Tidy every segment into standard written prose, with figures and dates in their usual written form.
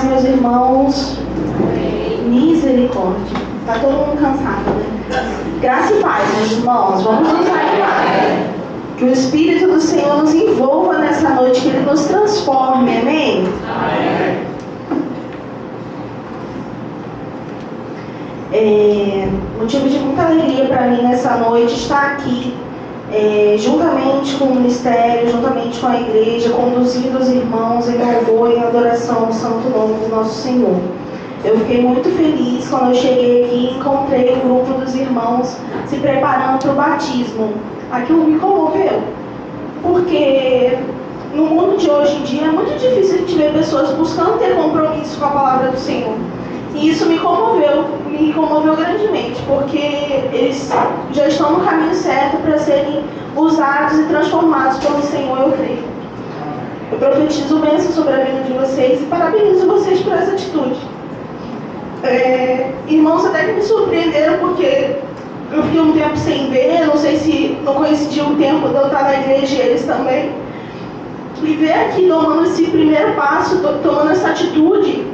paz, meus irmãos. Misericórdia. Está todo mundo cansado, né? Graça e paz, meus irmãos. Vamos nos animar. Que o Espírito do Senhor nos envolva nessa noite, que Ele nos transforme. Amém? Motivo de muita alegria para mim nessa noite estar aqui, juntamente com o ministério, juntamente com a igreja, conduzindo os irmãos em louvor e adoração ao santo nome do nosso Senhor. Eu fiquei muito feliz quando eu cheguei aqui e encontrei o grupo dos irmãos se preparando para o batismo. Aquilo me comoveu, porque no mundo de hoje em dia é muito difícil a gente ver pessoas buscando ter compromisso com a palavra do Senhor. E isso me comoveu grandemente, porque eles já estão no caminho certo para serem usados e transformados pelo Senhor, eu creio. Eu profetizo bênção sobre a vida de vocês e parabenizo vocês por essa atitude. Irmãos até que me surpreenderam, porque eu fiquei um tempo sem ver, não sei se não coincidiu o tempo de eu estar na igreja e eles também. E ver aqui tomando esse primeiro passo, tomando essa atitude,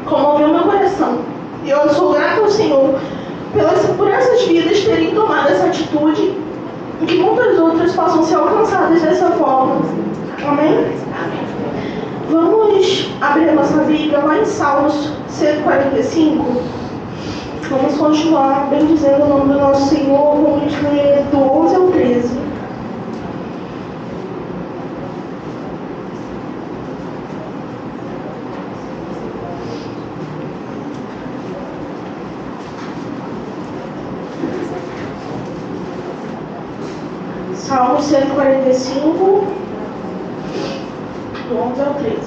comoveu meu coração. E eu sou grata ao Senhor por essas vidas terem tomado essa atitude e que muitas outras possam ser alcançadas dessa forma. Amém? Vamos abrir a nossa Bíblia lá em Salmos 145. Vamos continuar bendizendo o nome do nosso Senhor. Vamos ler do 11 ao 13. Salmo 145, do 11 ao 13.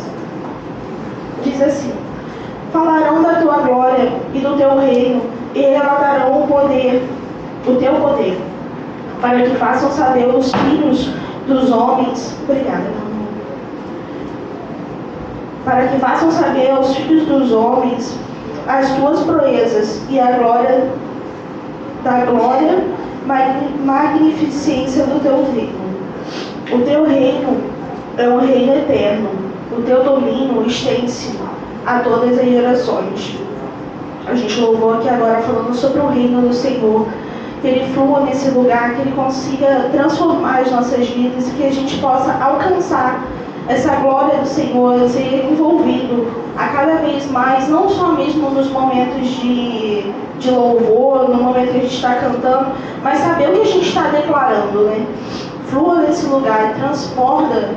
Diz assim: falarão da tua glória e do teu reino, e relatarão o teu poder, para que façam saber os filhos dos homens. Obrigada. Para que façam saber aos filhos dos homens as tuas proezas e a glória magnificência do teu reino. O teu reino é um reino eterno. O teu domínio estende-se a todas as gerações. A gente louvou aqui agora falando sobre o reino do Senhor. Que Ele flua nesse lugar, que Ele consiga transformar as nossas vidas e que a gente possa alcançar essa glória do Senhor, ser envolvido a cada vez mais, não só mesmo nos momentos de louvor, no momento que a gente está cantando, mas saber o que a gente está declarando, né? Flua nesse lugar, transborda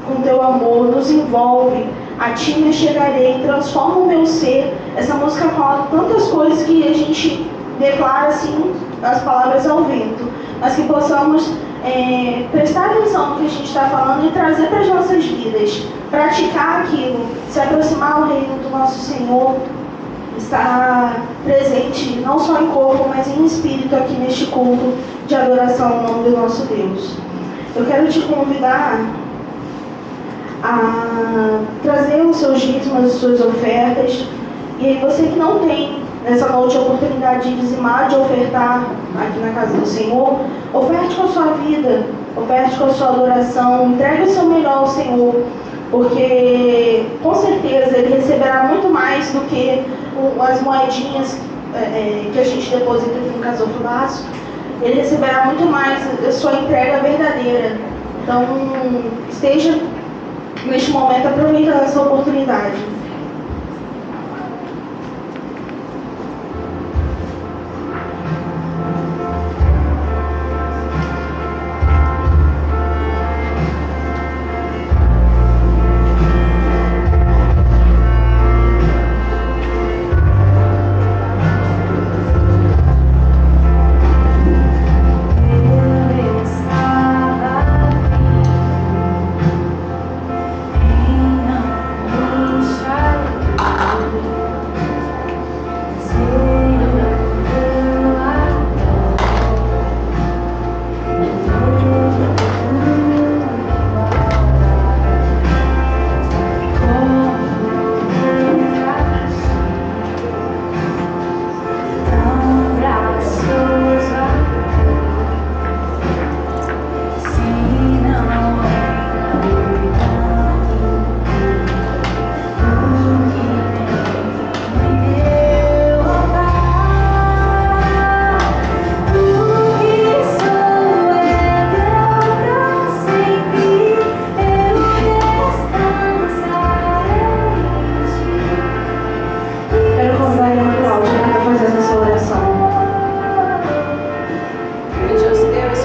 com teu amor, nos envolve. A ti me chegarei, transforma o meu ser. Essa música fala tantas coisas que a gente declara assim, as palavras ao vento, mas que possamos prestar atenção no que a gente está falando e trazer para as nossas vidas, praticar aquilo, se aproximar ao reino do nosso Senhor, estar presente não só em corpo, mas em espírito aqui neste culto de adoração ao nome do nosso Deus. Eu quero te convidar a trazer os seus dízimos, as suas ofertas. E aí você que não tem nessa noite a oportunidade de dizimar, de ofertar aqui na casa do Senhor, oferte com a sua vida, oferte com a sua adoração, entregue o seu melhor ao Senhor, porque com certeza Ele receberá muito mais do que as moedinhas que a gente deposita aqui no gasofilaço. Ele receberá muito mais a sua entrega verdadeira. Então, esteja neste momento aproveitando essa oportunidade. Shine.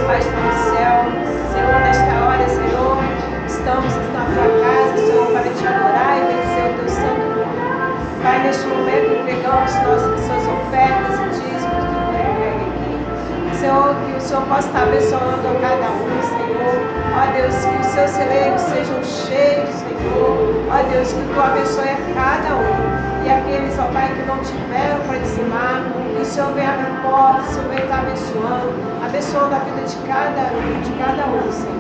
Pai está no céu. Senhor, nesta hora, Senhor, estamos na tua casa, Senhor, para te adorar e bendizer o teu santo nome. Pai, neste momento entregamos suas ofertas e dízimos que foram entregues aqui. Senhor, que o Senhor possa estar abençoando a cada um, Senhor. Ó Deus, que os seus celeiros sejam cheios, Senhor. Ó Deus, que tu abençoe a cada um. E aqueles, ó Pai, que não tiveram para dizimar, que o Senhor venha abrir portas, o Senhor venha estar abençoando a vida de cada um, Senhor.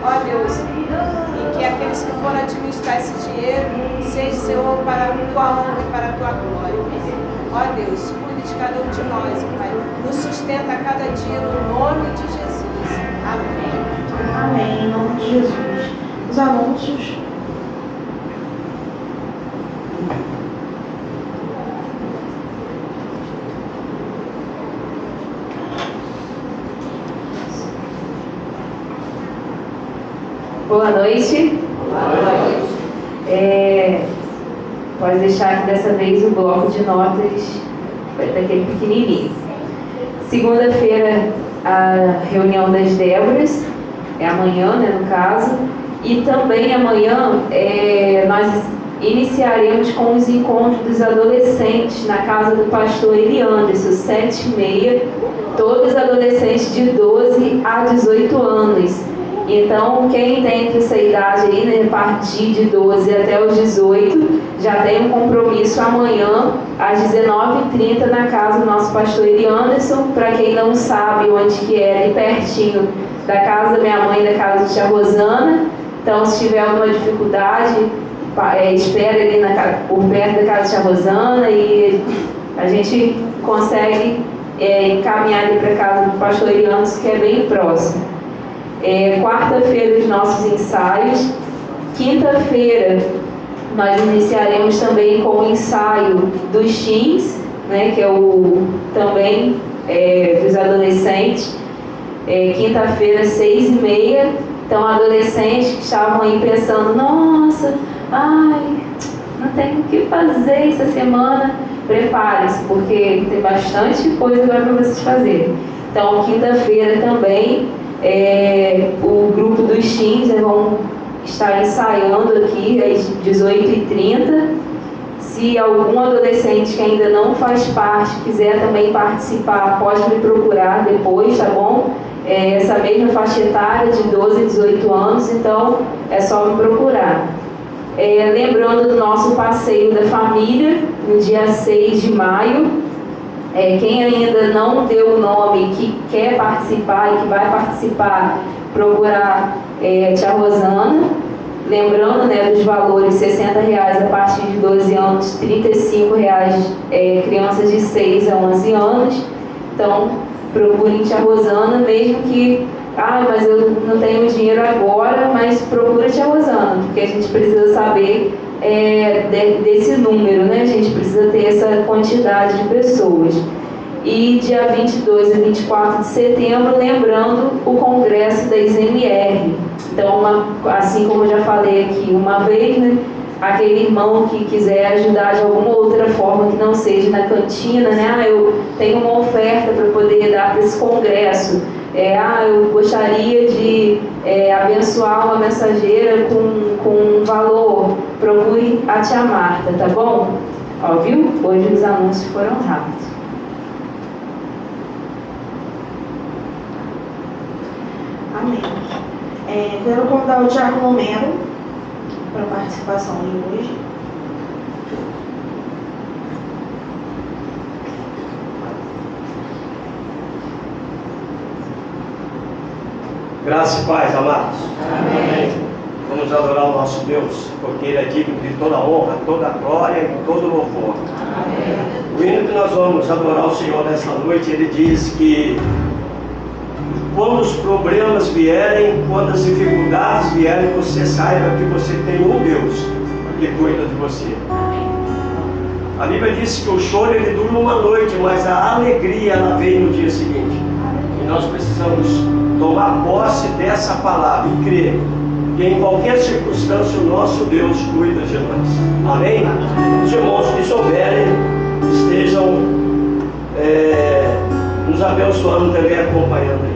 Ó Deus, e que aqueles que forem administrar esse dinheiro, seja, Senhor, para a tua honra e para a tua glória. Ó Deus, cuide de cada um de nós, ó Pai. Nos sustenta a cada dia, no nome de Jesus. Amém. Amém, em nome de Jesus. Os anúncios. Boa noite. Boa noite. Pode deixar que dessa vez o bloco de notas vai daquele pequenininho. Segunda-feira, a reunião das Déboras, é amanhã, né, no caso. E também amanhã nós iniciaremos com os encontros dos adolescentes na casa do pastor Eli Anderson, 7h30, todos adolescentes de 12 a 18 anos. Então, quem tem entre essa idade aí, né, a partir de 12 até os 18, já tem um compromisso amanhã, às 19h30, na casa do nosso pastor Eli Anderson. Para quem não sabe onde que é, ali pertinho da casa da minha mãe e da casa de tia Rosana. Então, se tiver alguma dificuldade, espera ali por perto da casa de tia Rosana e a gente consegue encaminhar ali para a casa do pastor Eli Anderson, que é bem próximo. Quarta-feira, os nossos ensaios. Quinta-feira, nós iniciaremos também com o ensaio dos teens, né, que é o também dos adolescentes. Quinta-feira, 6h30. Então, adolescentes que estavam aí pensando: nossa, não tenho o que fazer essa semana. Prepare-se, porque tem bastante coisa agora para vocês fazerem. Então, quinta-feira também, o grupo dos teens vão estar ensaiando aqui às 18h30. Se algum adolescente que ainda não faz parte quiser também participar, pode me procurar depois, tá bom? Essa mesma faixa etária de 12 a 18 anos, então é só me procurar. Lembrando do nosso passeio da família, no dia 6 de maio. Quem ainda não deu o nome, que quer participar e que vai participar, procurar a tia Rosana. Lembrando, né, dos valores: R$60 a partir de 12 anos, R$35 crianças de 6 a 11 anos. Então, procurem tia Rosana, mesmo que, mas eu não tenho dinheiro agora, mas procura tia Rosana, porque a gente precisa saber desse número, né? A gente precisa ter essa quantidade de pessoas. E dia 22 a 24 de setembro, lembrando o congresso da ISMR. Então, assim como eu já falei aqui uma vez, né, aquele irmão que quiser ajudar de alguma outra forma que não seja na cantina, né? Eu tenho uma oferta para poder dar para esse congresso. Eu gostaria de abençoar uma mensageira com um valor. Procure a tia Marta, tá bom? Viu? Hoje os anúncios foram rápidos. Amém. Quero convidar o Diácono Melo para a participação de hoje. Graça e paz, amados. Amém. Vamos adorar o nosso Deus, porque Ele é digno de toda honra, toda glória e todo louvor. Amém. O hino que nós vamos adorar o Senhor nessa noite, ele diz que quando os problemas vierem, quando as dificuldades vierem, você saiba que você tem um Deus que cuida de você. A Bíblia diz que o choro ele dura uma noite, mas a alegria ela vem no dia seguinte. E nós precisamos tomar posse dessa palavra e crer que em qualquer circunstância o nosso Deus cuida de nós. Amém? Os irmãos que souberem estejam nos abençoando também, acompanhando aí.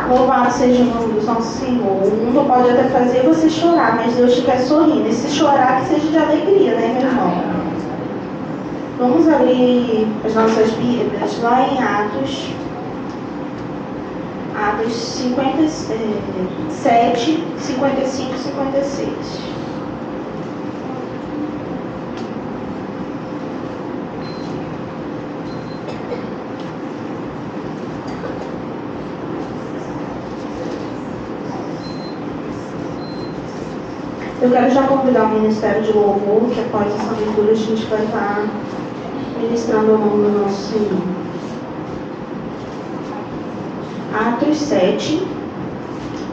Louvado seja o nome do nosso Senhor. O mundo pode até fazer você chorar, mas Deus te quer sorrindo. E se chorar, que seja de alegria, né, meu irmão? Vamos abrir as nossas Bíblias lá em Atos 57, 55 e 56. Eu quero já convidar o Ministério de Louvor, que após essa leitura a gente vai estar ministrando ao nome do nosso Senhor. Atos 7,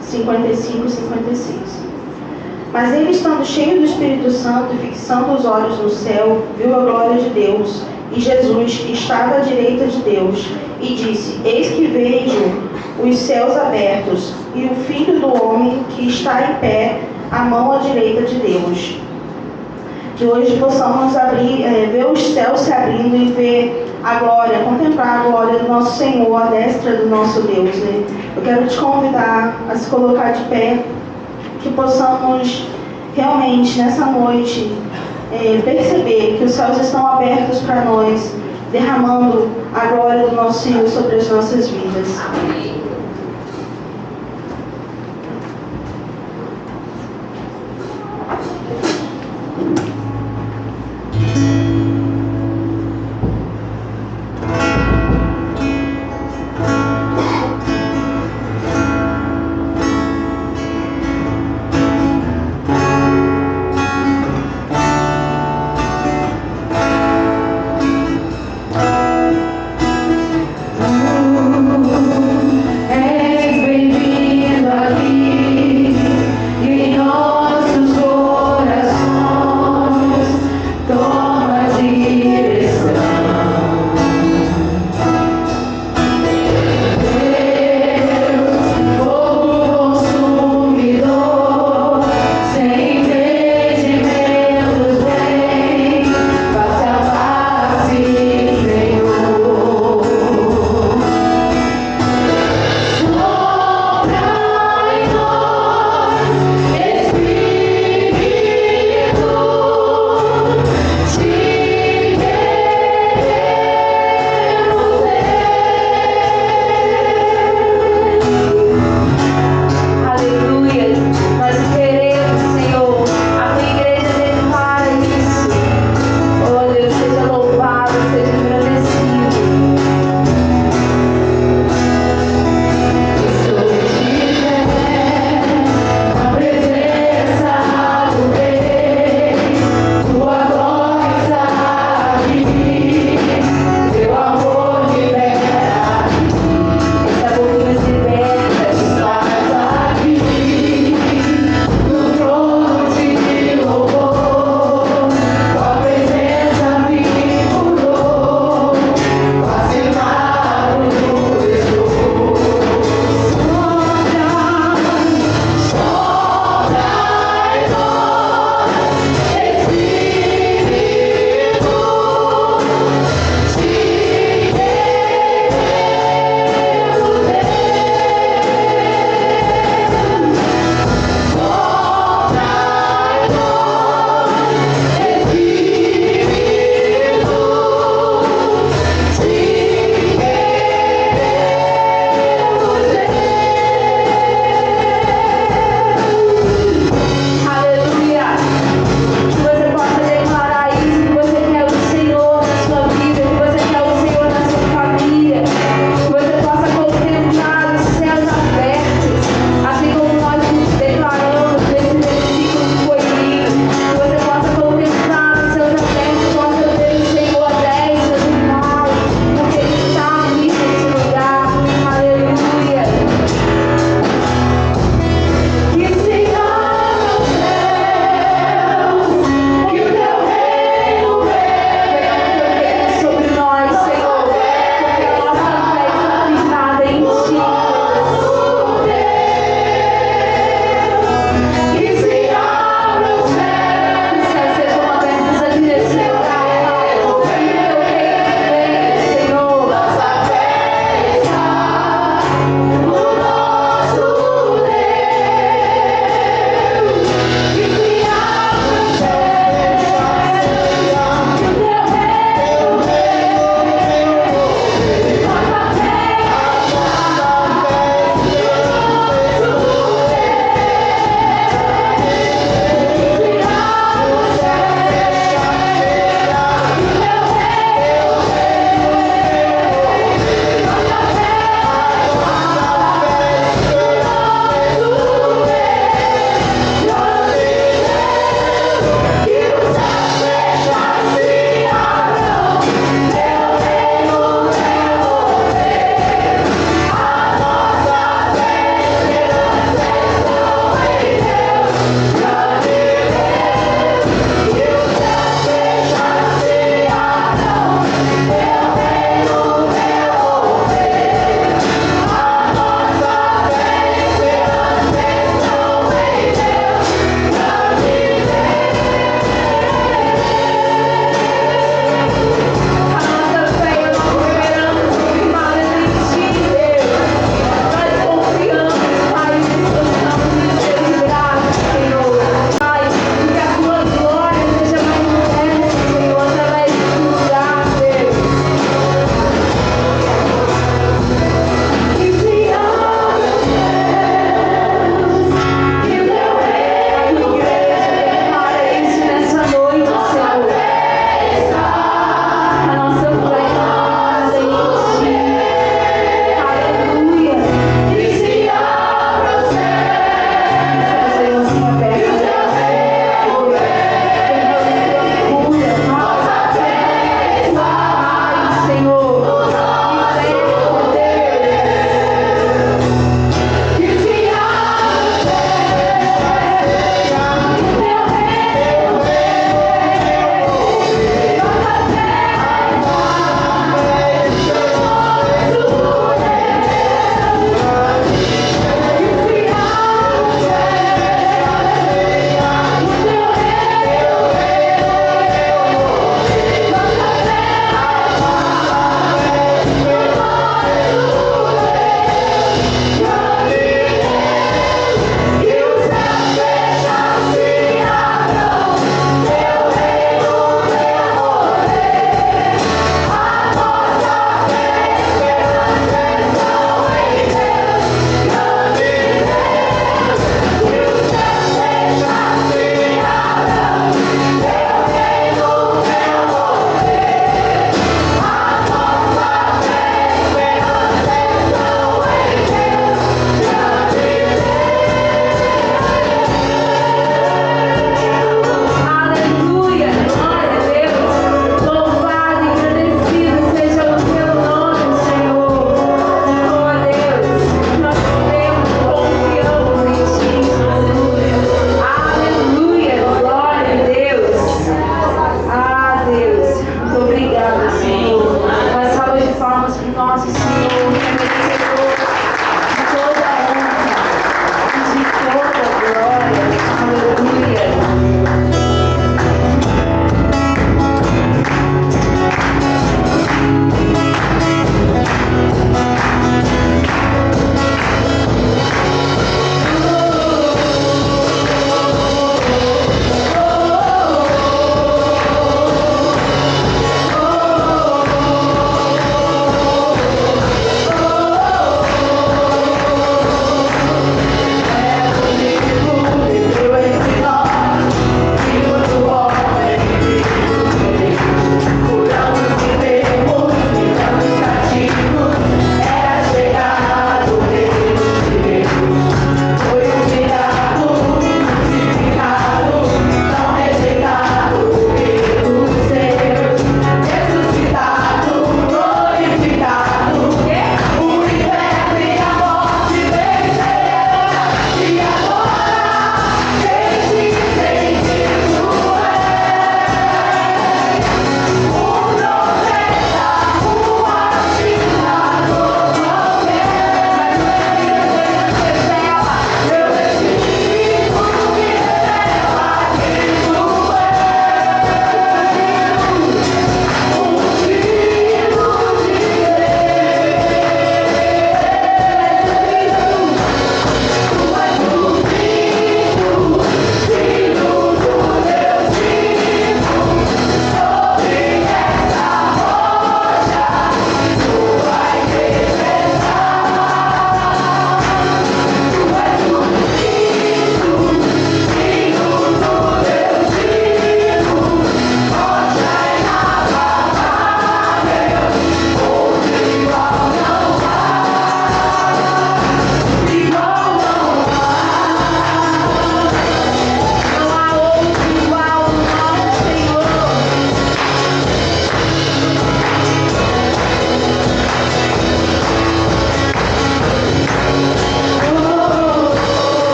55 e 56. Mas ele, estando cheio do Espírito Santo e fixando os olhos no céu, viu a glória de Deus e Jesus, que estava à direita de Deus, e disse: Eis que vejo os céus abertos e o Filho do Homem que está em pé, à mão à direita de Deus. Que hoje possamos abrir, ver os céus se abrindo e ver a glória, contemplar a glória do nosso Senhor, a destra do nosso Deus. Né? Eu quero te convidar a se colocar de pé, que possamos realmente nessa noite perceber que os céus estão abertos para nós, derramando a glória do nosso Senhor sobre as nossas vidas. nosso Senhor, que é merecedor de toda a honra e de toda a glória. Aleluia.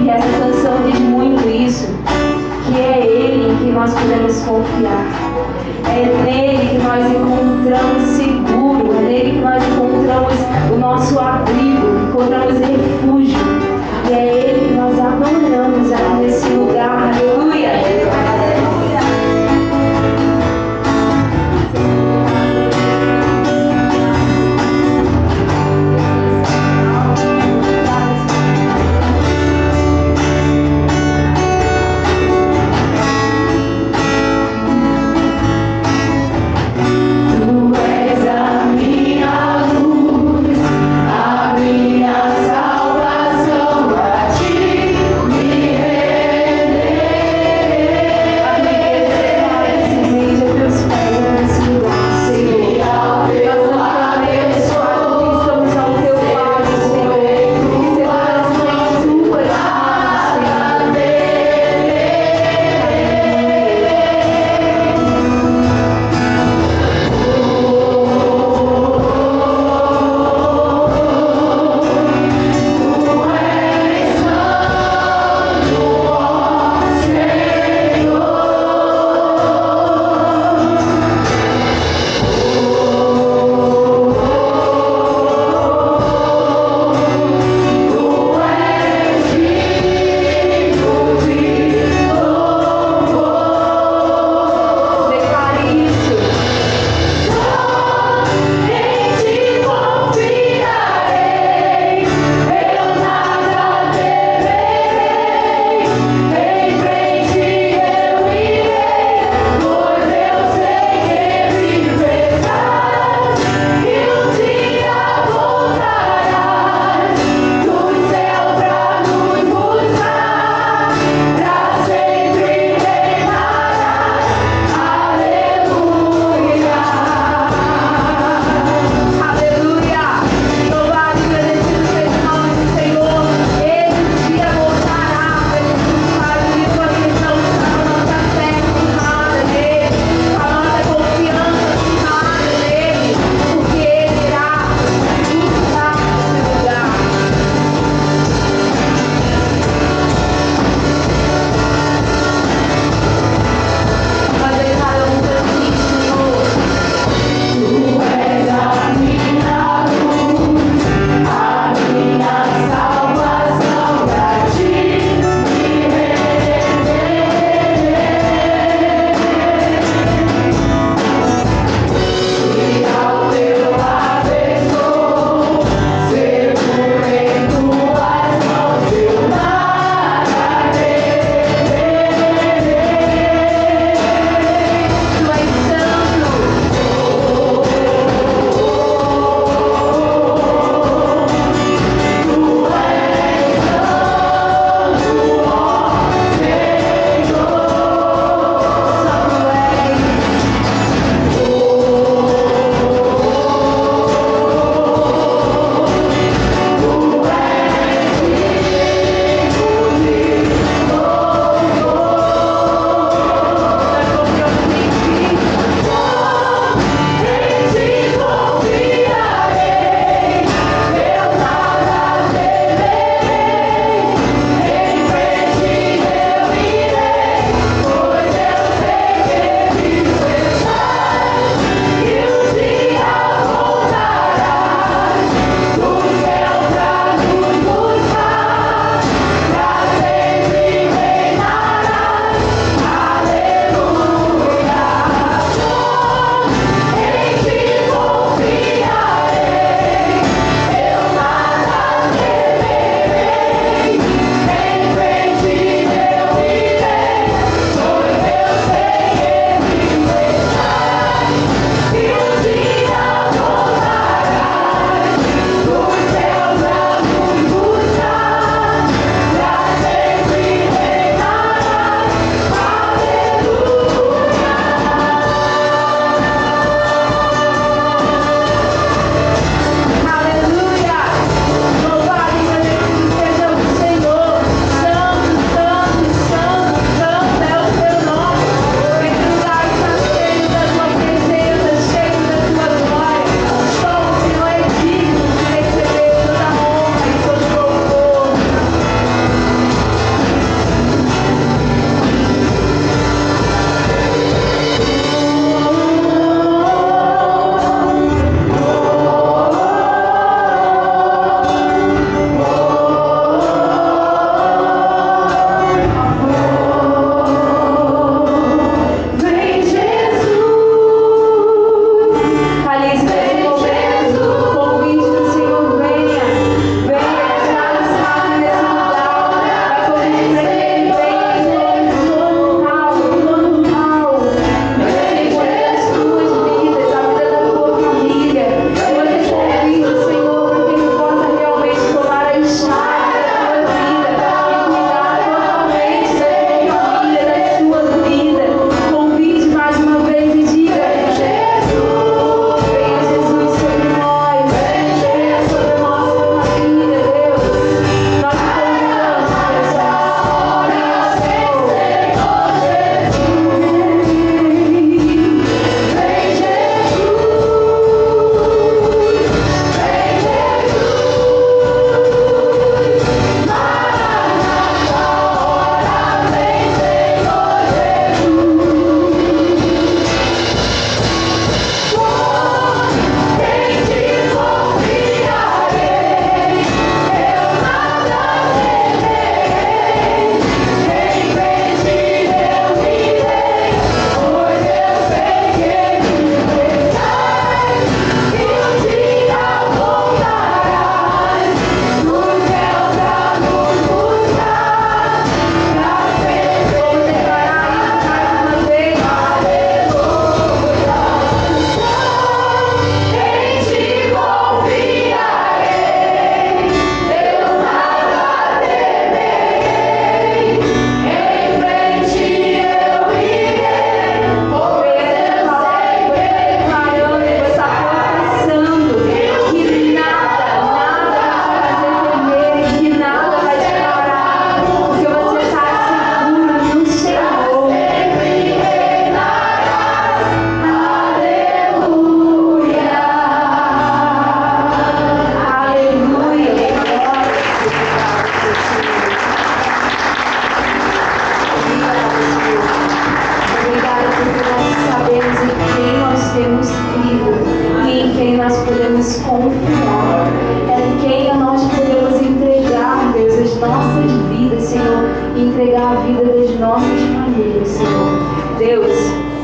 que essa canção diz muito isso, que é Ele em que nós podemos confiar. É nele que nós encontramos seguro, é nele que nós encontramos o nosso abrigo, encontramos refúgio. E é Ele que nós adoramos aqui nesse lugar. Aleluia! Aleluia! Tu és a minha luz, a minha salvação. Deus,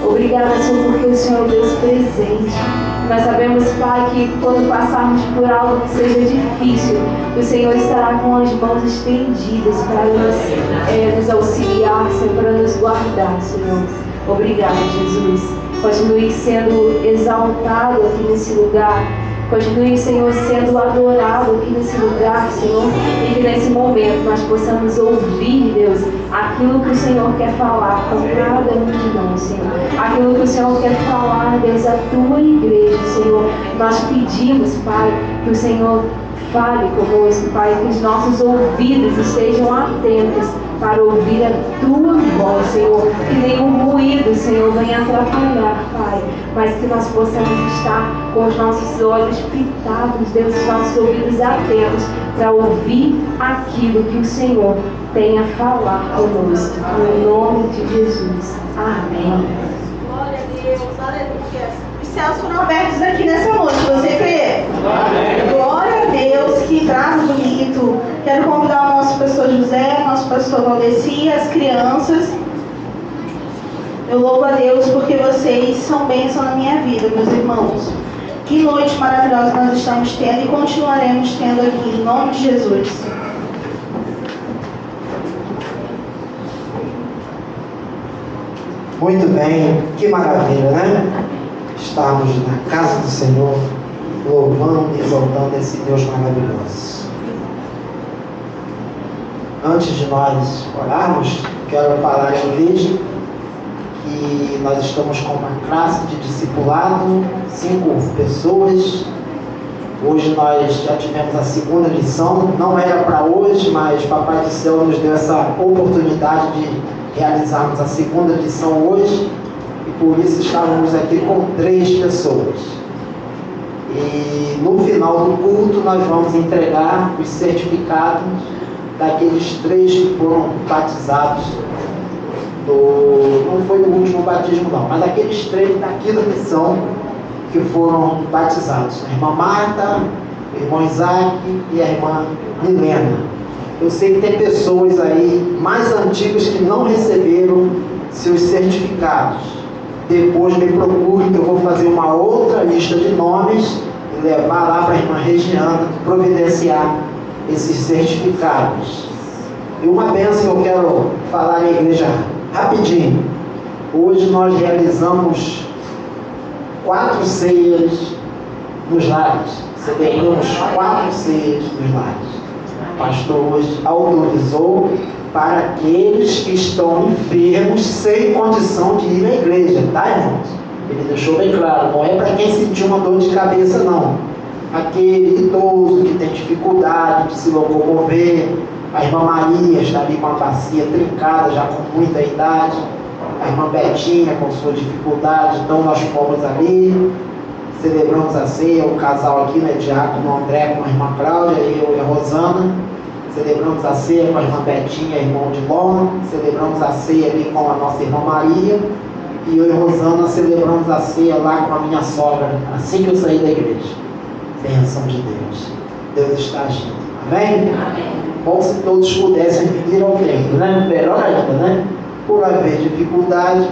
obrigada, Senhor, porque o Senhor é o Deus presente. Nós sabemos, Pai, que quando passarmos por algo que seja difícil, o Senhor estará com as mãos estendidas para nos auxiliar, Senhor, para nos guardar, Senhor. Obrigada, Jesus. Continue sendo exaltado aqui nesse lugar. Continue, Senhor, sendo adorado aqui nesse lugar, Senhor. E que nesse momento nós possamos ouvir, Deus, aquilo que o Senhor quer falar com cada um de nós, Senhor. Aquilo que o Senhor quer falar, Deus, à tua igreja, Senhor. Nós pedimos, Pai, que o Senhor fale conosco, Pai, que os nossos ouvidos estejam atentos para ouvir a tua voz, Senhor. Que nenhum ruído, Senhor, venha atrapalhar, Pai, mas que nós possamos estar com os nossos olhos fitados, Deus, os nossos ouvidos atentos para ouvir aquilo que o Senhor tem a falar conosco. No nome de Jesus. Amém. Glória a Deus, aleluia. Os céus foram abertos aqui nessa noite, você crê? Amém. Glória a Deus, que trago bonito. Quero convidar o nosso pastor José, o nosso pastor Valdeci, as crianças. Eu louvo a Deus porque vocês são bênção na minha vida, meus irmãos. Que noite maravilhosa nós estamos tendo e continuaremos tendo aqui, em nome de Jesus. Muito bem, que maravilha, né? Estarmos na casa do Senhor, louvando e exaltando esse Deus maravilhoso. Antes de nós orarmos, quero falar à igreja que nós estamos com uma classe de discipulado, 5 pessoas. Hoje nós já tivemos a segunda lição, não era para hoje, mas Papai do Céu nos deu essa oportunidade de realizarmos a segunda lição hoje, e por isso estávamos aqui com 3 pessoas. E no final do culto nós vamos entregar os certificados daqueles 3 que foram batizados não foi no último batismo não, mas aqueles 3 da quinta lição que foram batizados: a irmã Marta, o irmão Isaac e a irmã Milena. Eu sei que tem pessoas aí mais antigas que não receberam seus certificados. Depois me procure que eu vou fazer uma outra lista de nomes e levar lá para a irmã Regiana providenciar esses certificados. E uma bênção que eu quero falar na igreja rapidinho. Hoje nós realizamos 4 ceias nos lares. Celebramos 4 ceias nos lares. O pastor hoje autorizou para aqueles que estão enfermos sem condição de ir à igreja, tá, irmãos? Ele deixou bem claro, não é para quem sentiu uma dor de cabeça, não. Aquele idoso que tem dificuldade de se locomover, a irmã Maria está ali com a bacia trincada, já com muita idade, a irmã Betinha com sua dificuldade, então nós fomos ali, celebramos a ceia, o casal aqui, né, Diácono André com a irmã Cláudia, eu e a Rosana, celebramos a ceia com a irmã Betinha, irmão de Lona, celebramos a ceia ali com a nossa irmã Maria, e eu e a Rosana celebramos a ceia lá com a minha sogra, assim que eu saí da igreja. Bênção de Deus. Deus está agindo. Amém? Amém. Bom se todos pudessem vir ao templo, né? Melhor ainda, né? Por haver dificuldade,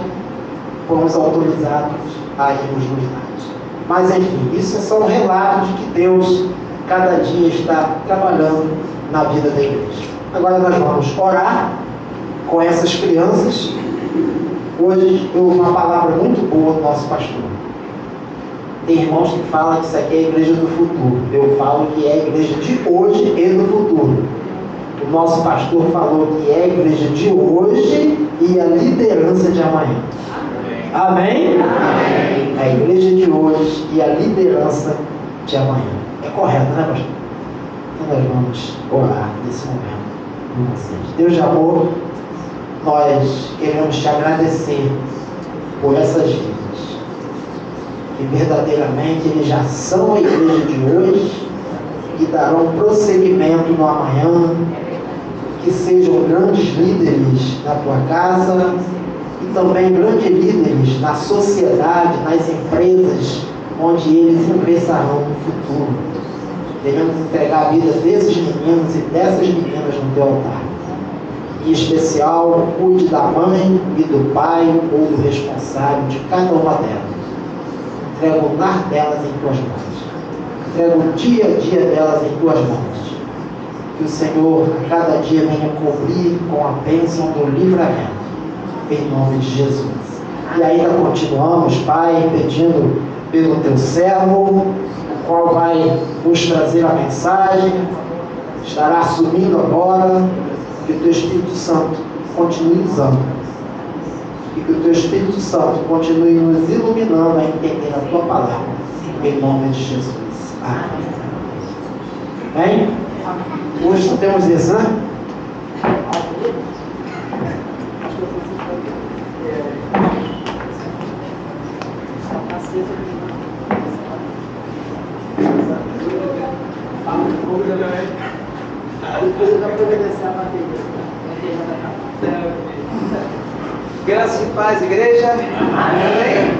fomos autorizados a irmos nos lares. Mas enfim, isso é só um relato de que Deus cada dia está trabalhando na vida da igreja. Agora nós vamos orar com essas crianças. Hoje eu ouvi uma palavra muito boa do nosso pastor. Tem irmãos que falam que isso aqui é a igreja do futuro. Eu falo que é a igreja de hoje e do futuro. O nosso pastor falou que é a igreja de hoje e a liderança de amanhã. Amém? Amém. A igreja de hoje e a liderança de amanhã. É correto, né, pastor? Então nós vamos orar nesse momento com vocês. Deus de amor, nós queremos te agradecer por essas vidas, que verdadeiramente eles já são a igreja de hoje, que darão prosseguimento no amanhã, que sejam grandes líderes na tua casa e também grandes líderes na sociedade, nas empresas, onde eles ingressarão no futuro. Devemos entregar a vida desses meninos e dessas meninas no teu altar. Em especial, cuide da mãe e do pai ou do responsável de cada uma delas. Entrega o lar delas em tuas mãos. Entrega o dia a dia delas em tuas mãos. Que o Senhor a cada dia venha cobrir com a bênção do livramento. Em nome de Jesus. E ainda continuamos, Pai, pedindo pelo teu servo, o qual vai nos trazer a mensagem, estará assumindo agora. Que o teu Espírito Santo continue usando. E que o teu Espírito Santo continue nos iluminando a entender a tua palavra. Em nome de Jesus. Amém. Amém? Hoje não temos exame? Depois eu quero obedecer a bateria. Graça e paz, igreja. Amém.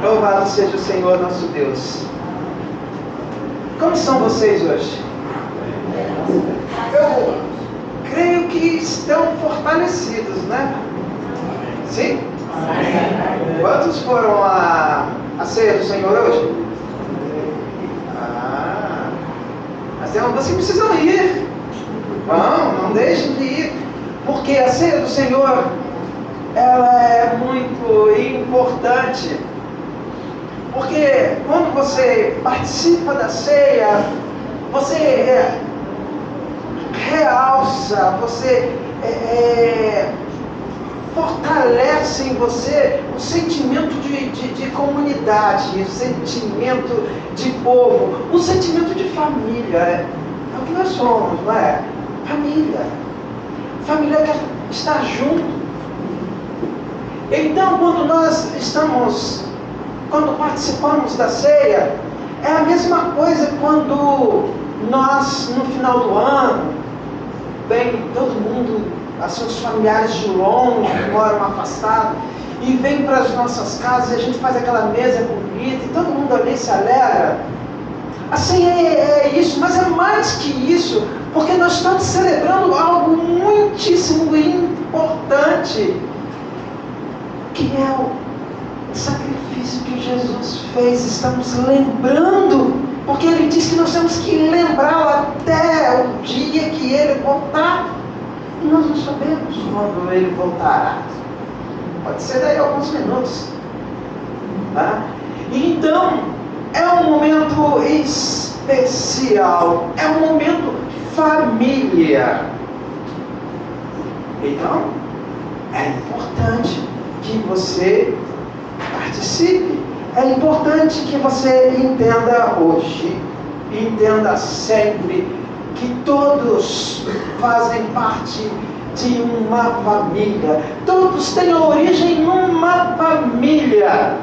Louvado seja o Senhor nosso Deus. Como estão vocês hoje? Eu creio que estão fortalecidos, né? Sim? Quantos foram à ceia do Senhor hoje? Mas vocês precisam ir. Não deixem de ir. Porque a ceia do Senhor, ela é muito importante. Porque quando você participa da ceia, você realça, você fortalece em você o sentimento de comunidade, o sentimento de povo, o sentimento de família. É o que nós somos, não é? Família. Família quer estar junto. Então, quando participamos da ceia, é a mesma coisa quando nós, no final do ano, vem todo mundo, seus familiares de longe, que moram afastados, e vem para as nossas casas e a gente faz aquela mesa bonita e todo mundo ali se alegra. Assim, é isso, mas é mais que isso, porque nós estamos celebrando algo muitíssimo importante, que é o sacrifício que Jesus fez. Estamos lembrando, porque Ele diz que nós temos que lembrá-lo até o dia que Ele voltar. E nós não sabemos quando Ele voltará. Pode ser daí a alguns minutos. Tá? Então, é um momento especial. É um momento família. Então, é importante que você participe. É importante que você entenda hoje, entenda sempre, que todos fazem parte de uma família. Todos têm origem numa família.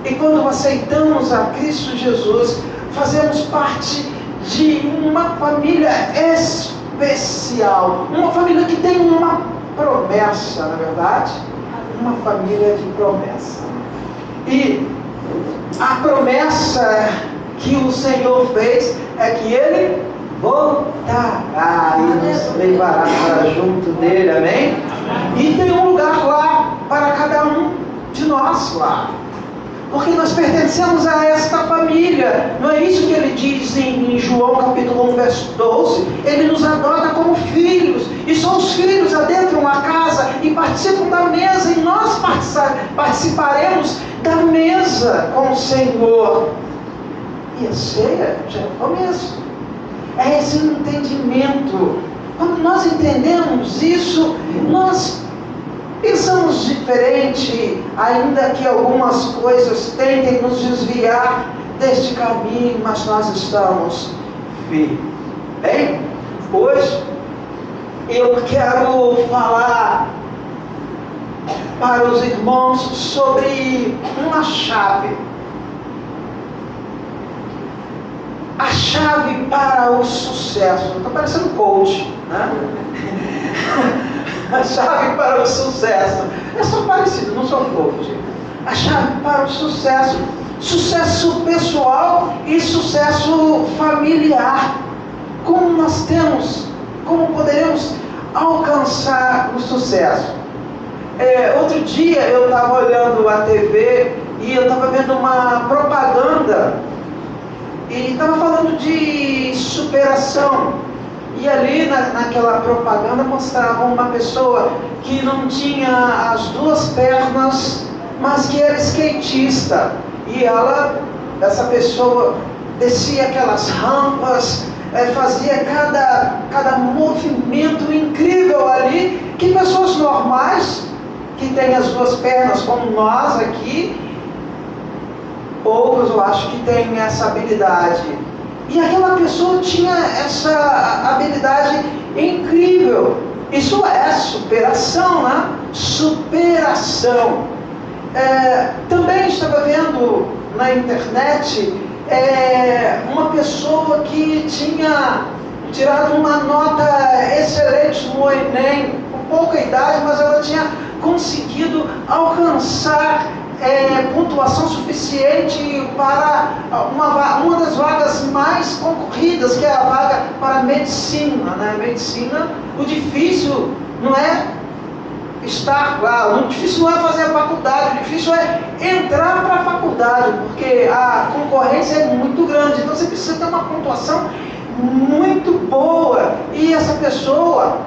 E quando aceitamos a Cristo Jesus, fazemos parte de uma família especial. Uma família que tem uma promessa, na verdade. Uma família de promessa. E a promessa que o Senhor fez é que Ele voltará e nos levará para junto dele, amém? E tem um lugar lá para cada um de nós lá. Porque nós pertencemos a esta família. Não é isso que ele diz em João capítulo 1, verso 12? Ele nos adota como filhos. E só os filhos adentram a casa e participam da mesa. E nós participaremos da mesa com o Senhor. E a ceia já é o começo. É esse entendimento. Quando nós entendemos isso, nós pensamos diferente, ainda que algumas coisas tentem nos desviar deste caminho, mas nós estamos firmes. Bem, hoje eu quero falar para os irmãos sobre uma chave. A chave para o sucesso. Está parecendo coach, né? A chave para o sucesso. É só parecido, não sou coach. A chave para o sucesso. Sucesso pessoal e sucesso familiar. Como poderemos alcançar o sucesso. Outro dia eu estava olhando a TV e eu estava vendo uma propaganda e estava falando de superação. E ali naquela propaganda mostrava uma pessoa que não tinha as duas pernas, mas que era skatista. E essa pessoa descia aquelas rampas, fazia cada movimento incrível ali, que pessoas normais, que têm as duas pernas, como nós aqui, poucos eu acho que têm essa habilidade. E aquela pessoa tinha essa habilidade incrível. Isso é superação, né? Superação. Também estava vendo na internet uma pessoa que tinha tirado uma nota excelente no Enem, com pouca idade, mas ela tinha conseguido alcançar pontuação suficiente para uma das vagas mais concorridas, que é a vaga para medicina, né? Medicina, o difícil não é estar lá, o difícil não é fazer a faculdade, o difícil é entrar para a faculdade, porque a concorrência é muito grande, então você precisa ter uma pontuação muito boa. E essa pessoa,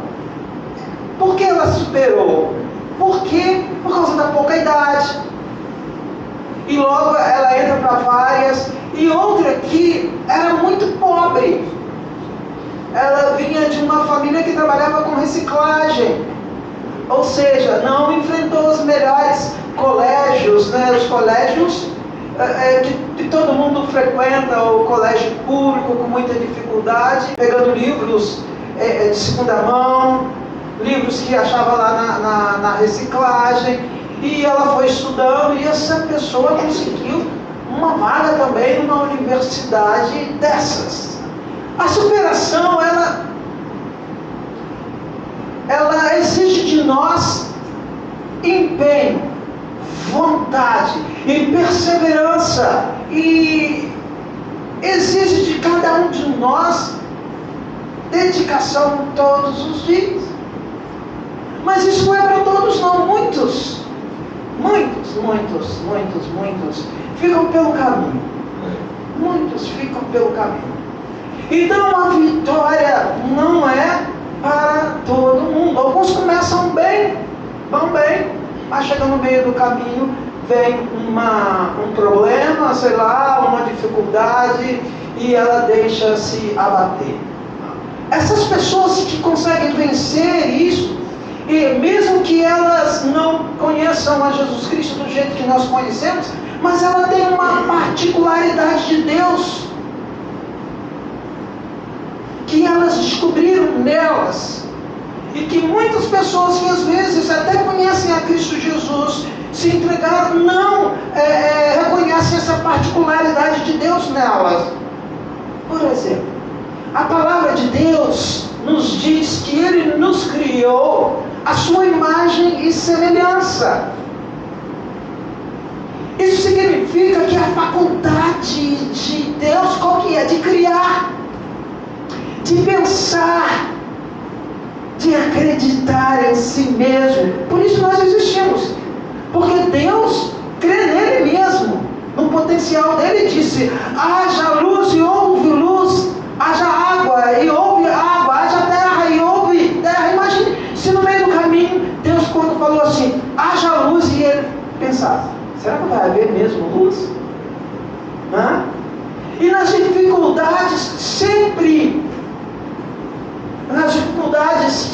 por que ela superou? Por quê? Por causa da pouca idade. E logo ela entra para várias. E outra que era muito pobre. Ela vinha de uma família que trabalhava com reciclagem. Ou seja, não enfrentou os melhores colégios, né? Os colégios que todo mundo frequenta, o colégio público com muita dificuldade, pegando livros de segunda mão, livros que achava lá na reciclagem. E ela foi estudando e essa pessoa conseguiu uma vaga também numa universidade dessas. A superação, ela exige de nós empenho, vontade e perseverança, e exige de cada um de nós dedicação todos os dias. Mas isso não é para todos não, muitos ficam pelo caminho. Muitos ficam pelo caminho. Então a vitória não é para todo mundo. Alguns começam bem, vão bem, mas chegam no meio do caminho, vem um problema, sei lá, uma dificuldade, e ela deixa se abater. Essas pessoas que conseguem vencer isso, e mesmo que elas não conheçam a Jesus Cristo do jeito que nós conhecemos, mas ela tem uma particularidade de Deus que elas descobriram nelas, e que muitas pessoas que às vezes até conhecem a Cristo Jesus, se entregaram, não reconhecem essa particularidade de Deus nelas. Por exemplo, a palavra de Deus nos diz que Ele nos criou a sua imagem e semelhança. Isso significa que a faculdade de Deus, qual que é? De criar, de pensar, de acreditar em si mesmo. Por isso nós existimos, porque Deus crê nele mesmo, no potencial dele. Disse: haja luz e houve luz, haja água e houve água, haja terra e houve terra. Imagine se no meio do caminho Deus, quando falou assim, haja luz, e ele pensasse: será que vai haver mesmo luz? E nas dificuldades, sempre nas dificuldades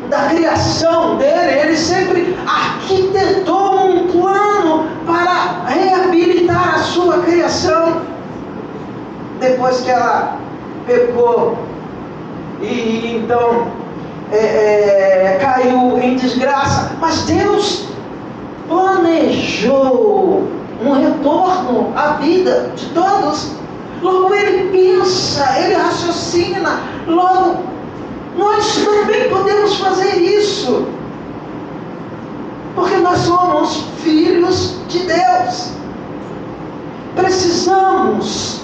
da criação dele, ele sempre arquitetou um plano para reabilitar a sua criação depois que ela pecou e então caiu em desgraça. Mas Deus planejou um retorno à vida de todos. Logo ele pensa, ele raciocina, logo nós também podemos fazer isso, porque nós somos filhos de Deus. Precisamos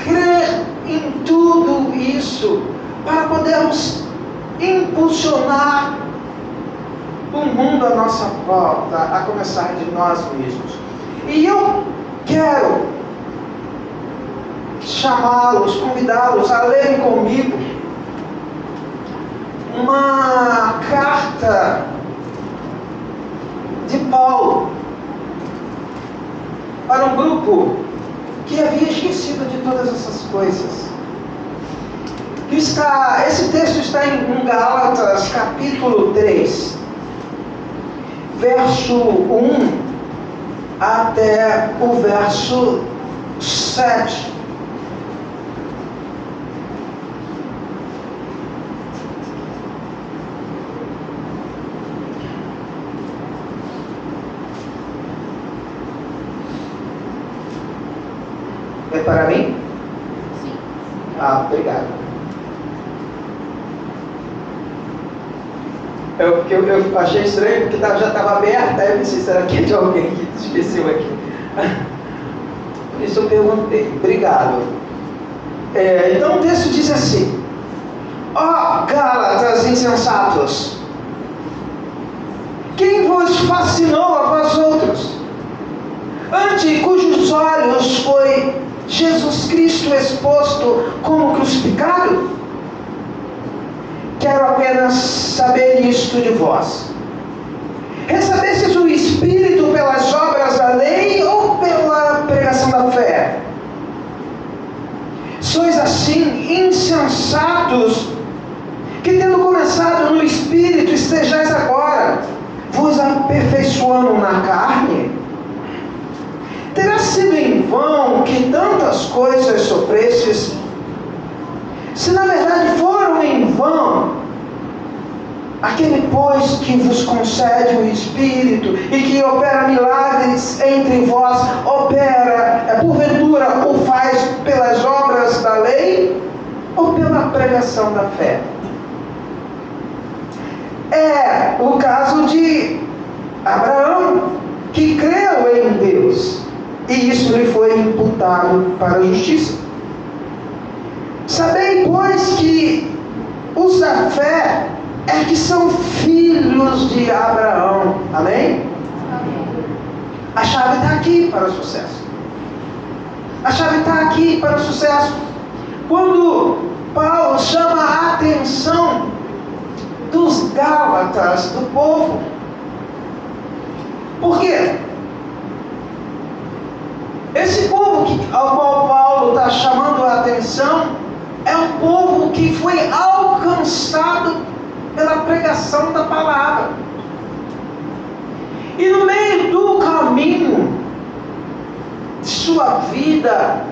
crer em tudo isso para podermos o mundo à nossa volta, a começar de nós mesmos. E eu quero chamá-los, convidá-los a lerem comigo uma carta de Paulo para um grupo que havia esquecido de todas essas coisas. Esse texto está em Gálatas, capítulo 3, verso 1 até o verso 7. É para mim? Sim. Obrigado. Eu achei estranho porque já estava aberta, aí eu pensei, será que é de alguém que esqueceu aqui? Por isso eu perguntei. Obrigado. Então o texto diz assim: ó Gálatas insensatos, quem vos fascinou a vós outros, ante cujos olhos foi Jesus Cristo exposto como crucificado? Quero apenas saber isto de vós: recebestes o Espírito pelas obras da lei ou pela pregação da fé? Sois assim insensatos, que tendo começado no Espírito, estejais agora vos aperfeiçoando na carne? Terá sido em vão que tantas coisas sofrestes, se na verdade foram em vão aquele, pois, que vos concede o Espírito e que opera milagres entre vós, porventura o faz pelas obras da lei ou pela pregação da fé? É o caso de Abraão, que creu em Deus, e isso lhe foi imputado para a justiça. Sabei, pois, que os da fé é que são filhos de Abraão. Amém? Amém. A chave está aqui para o sucesso. A chave está aqui para o sucesso. Quando Paulo chama a atenção dos Gálatas, do povo. Por quê? Esse povo ao qual Paulo está chamando a atenção é um povo que foi alcançado pela pregação da palavra. E no meio do caminho de sua vida,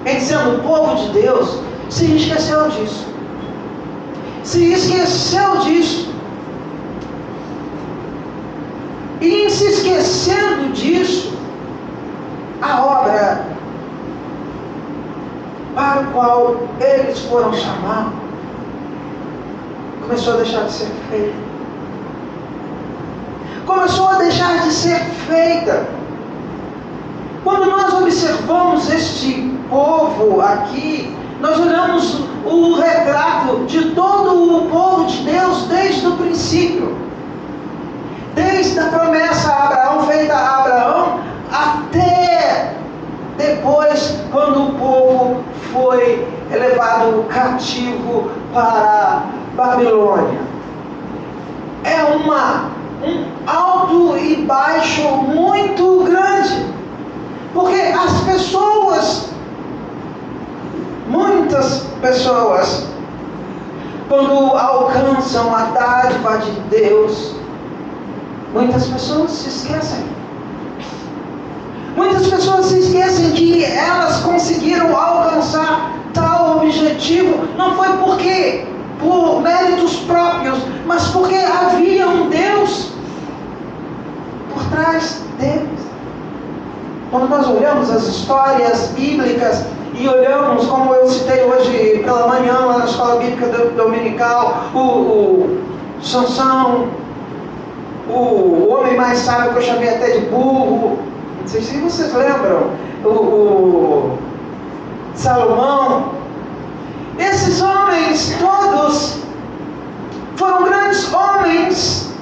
em sendo povo de Deus, se esqueceu disso. Se esqueceu disso. E em se esquecendo disso, a obra para o qual eles foram chamados começou a deixar de ser feita. Começou a deixar de ser feita. Quando nós observamos este povo aqui, nós olhamos o retrato de todo o povo de Deus desde o princípio. Desde a promessa a Abraão, feita a Abraão, até depois, quando o povo foi levado cativo para Babilônia. É um alto e baixo muito grande, porque as pessoas, muitas pessoas, quando alcançam a dádiva de Deus, muitas pessoas se esquecem. Muitas pessoas se esquecem que elas conseguiram alcançar tal objetivo, não foi por méritos próprios, mas porque havia um Deus por trás deles. Quando nós olhamos as histórias bíblicas e olhamos, como eu citei hoje pela manhã lá na escola bíblica dominical, o Sansão, o homem mais sábio que eu chamei até de burro, não sei se vocês lembram, o Salomão. Esses homens todos foram grandes homens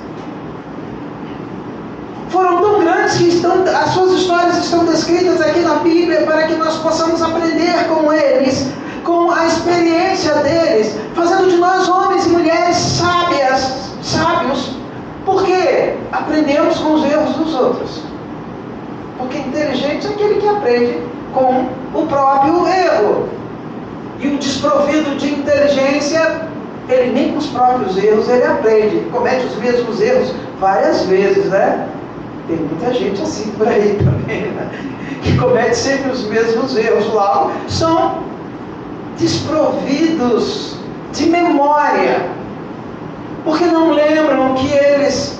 escritas aqui na Bíblia para que nós possamos aprender com eles, com a experiência deles, fazendo de nós homens e mulheres sábios. Por quê? Aprendemos com os erros dos outros. Porque inteligente é aquele que aprende com o próprio erro. E o desprovido de inteligência, ele nem com os próprios erros ele aprende. Ele comete os mesmos erros várias vezes, né? Tem muita gente assim por aí também, né? Que comete sempre os mesmos erros. Logo, são desprovidos de memória. Porque não lembram que eles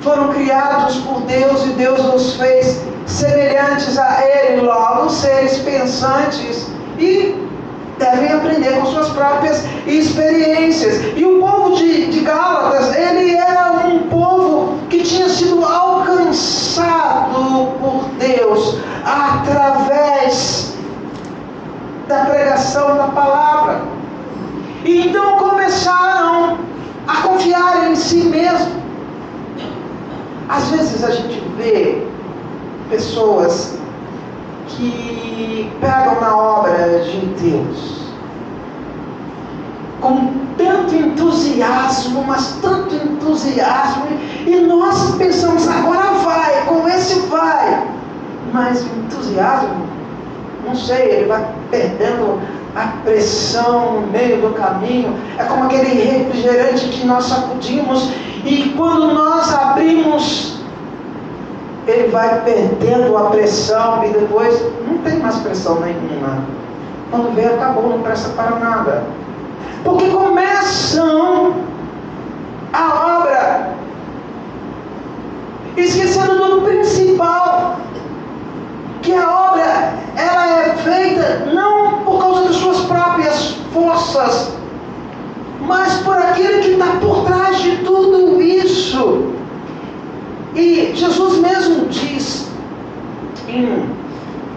foram criados por Deus e Deus os fez semelhantes a Ele, logo seres pensantes, e devem aprender com suas próprias experiências. E o povo de Gálatas, ele era um povo que tinha sido alcançado por Deus através da pregação da palavra. E então começaram a confiar em si mesmo. Às vezes a gente vê pessoas que pegam na obra de Deus com tanto entusiasmo, mas tanto entusiasmo, e nós pensamos, agora vai, com esse vai. Mas o entusiasmo, não sei, ele vai perdendo a pressão no meio do caminho. É como aquele refrigerante que nós sacudimos e quando nós abrimos, ele vai perdendo a pressão e depois não tem mais pressão nenhuma. Quando vê, acabou, não presta para nada. Porque começam a obra esquecendo do principal, que a obra ela é feita não por causa das suas próprias forças, mas por aquele que está por trás de tudo isso. E Jesus mesmo diz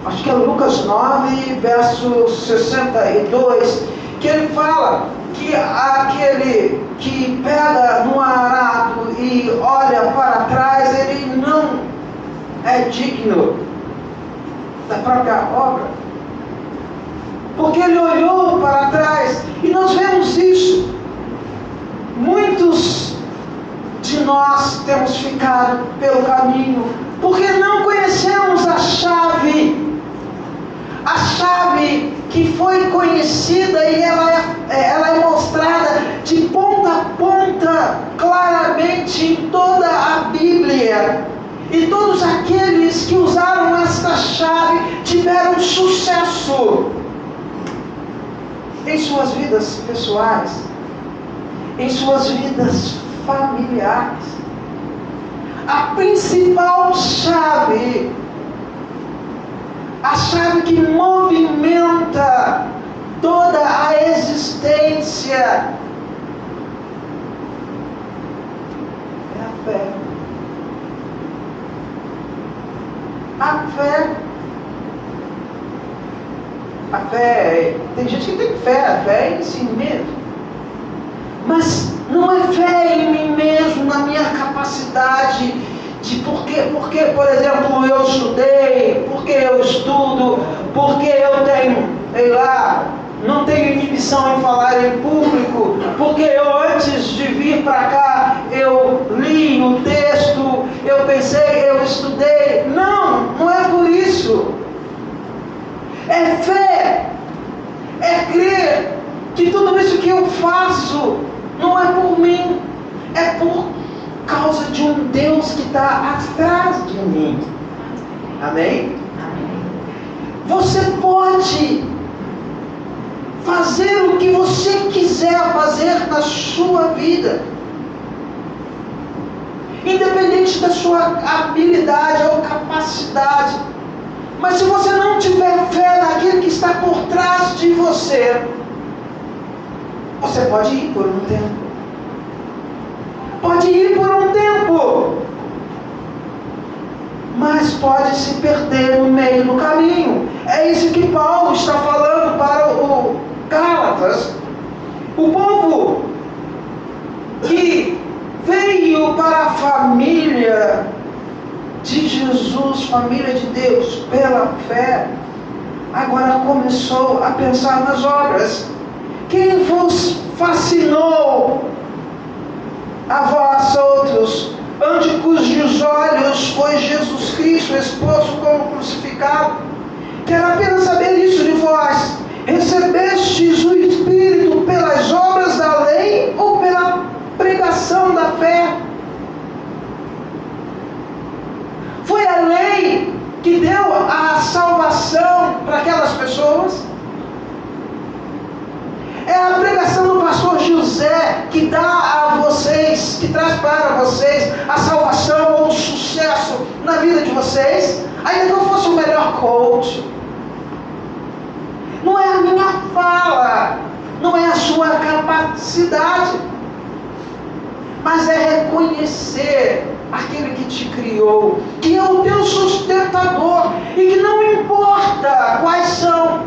acho que é Lucas 9, verso 62, que ele fala que aquele que pega no arado e olha para trás, ele não é digno da própria obra, porque ele olhou para trás. E nós vemos isso. Muitos de nós temos ficado pelo caminho porque não conhecemos a chave que foi conhecida, e ela é mostrada de ponta a ponta claramente em toda a Bíblia. E todos aqueles que usaram esta chave tiveram sucesso em suas vidas pessoais, em suas vidas familiares. A principal chave, a chave que movimenta toda a existência, é a fé. A fé, tem gente que tem fé, a fé é em si mesmo. Mas não é fé em mim mesmo, na minha capacidade de porque, por exemplo, eu estudei, porque eu estudo, porque eu tenho, sei lá, não tenho inibição em falar em público, porque eu antes de vir para cá, eu li o texto, eu pensei, eu estudei. Não é por isso. É fé, é crer que tudo isso que eu faço não é por mim, é por causa de um Deus que está atrás de mim. Amém? Você pode fazer o que você quiser fazer na sua vida, independente da sua habilidade ou capacidade. Mas se você não tiver fé naquele que está por trás de você, você pode ir por um tempo. Pode ir por um tempo, mas pode se perder no meio do caminho. É isso que Paulo está falando para o Gálatas. O povo que veio para a família de Jesus, família de Deus, pela fé, agora começou a pensar nas obras. Quem vos fascinou a vós outros, ante cujos olhos foi Jesus Cristo exposto como crucificado? Quero apenas saber isso de vós. Recebestes o Espírito pelas obras da lei ou pela pregação da fé? Foi a lei que deu a salvação para aquelas pessoas? É a pregação do pastor José que dá a vocês, que traz para vocês a salvação ou o sucesso na vida de vocês? Ainda que eu fosse o melhor coach. Não é a minha fala, não é a sua capacidade, mas é reconhecer aquele que te criou, que é o teu sustentador, e que não importa quais são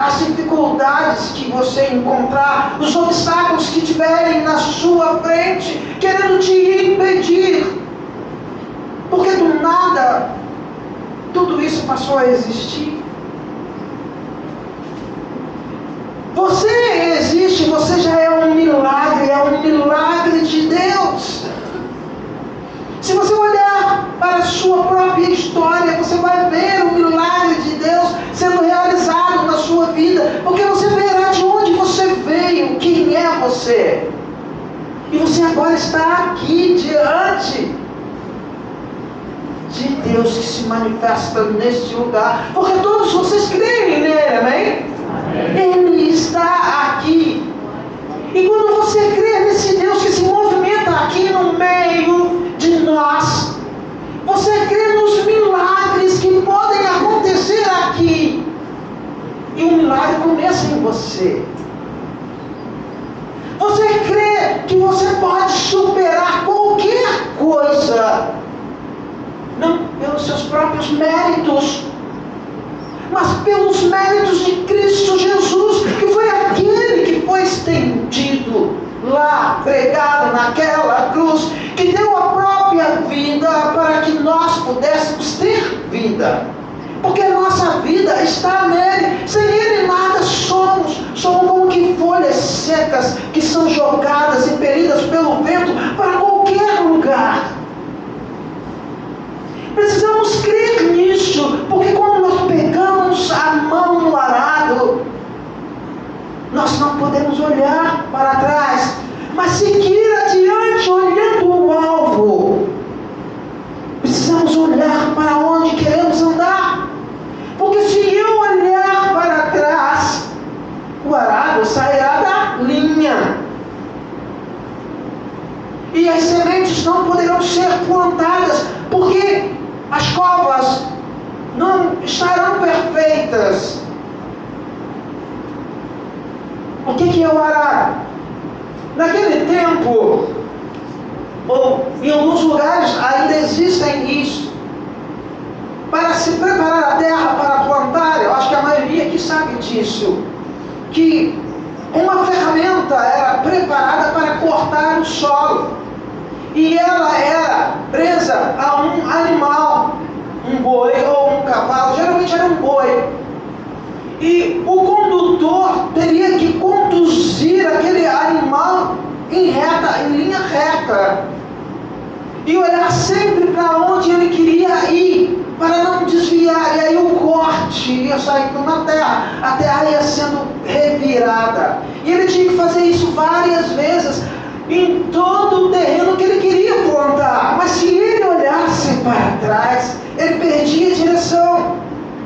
as dificuldades que você encontrar, os obstáculos que tiverem na sua frente, querendo te impedir, porque do nada tudo isso passou a existir. Você existe, você já é um milagre de Deus. Se você olhar para a sua própria história, você vai ver o milagre de Deus sendo realizado na sua vida, porque você verá de onde você veio, quem é você. E você agora está aqui diante de Deus que se manifesta neste lugar, porque todos vocês creem nele, amém? Ele está aqui. E quando você crê nesse Deus que se movimenta aqui no meio de nós, você crê nos milagres que podem acontecer aqui. E o milagre começa em você. Você crê que você pode superar qualquer coisa, não pelos seus próprios méritos, mas pelos méritos de Cristo Jesus, que foi aquele que foi estendido lá, pregado naquela cruz, que deu a própria vida para que nós pudéssemos ter vida, porque a nossa vida está nele. Sem ele nada somos como que folhas secas que são jogadas, impelidas pelo vento para qualquer lugar. Precisamos crer nisso, porque quando nós pegamos a mão no arado, nós não podemos olhar para trás, mas seguir adiante olhando o alvo. Precisamos olhar para onde queremos andar, porque se eu olhar para trás, o arado sairá da linha, e as sementes não poderão ser plantadas, porque as covas não estarão perfeitas. O que é o arado? Naquele tempo, ou em alguns lugares ainda existem isso, para se preparar a terra para plantar. Eu acho que a maioria aqui sabe disso, que uma ferramenta era preparada para cortar o solo, e ela era presa a um animal, um boi ou um cavalo, geralmente era um boi, e o condutor teria que conduzir aquele animal em linha reta, e olhar sempre para onde ele queria ir, para não desviar. E aí o corte ia saindo na terra, a terra ia sendo revirada, e ele tinha que fazer isso várias vezes em todo o terreno que ele queria plantar. Mas se ele olhasse para trás, ele perdia a direção.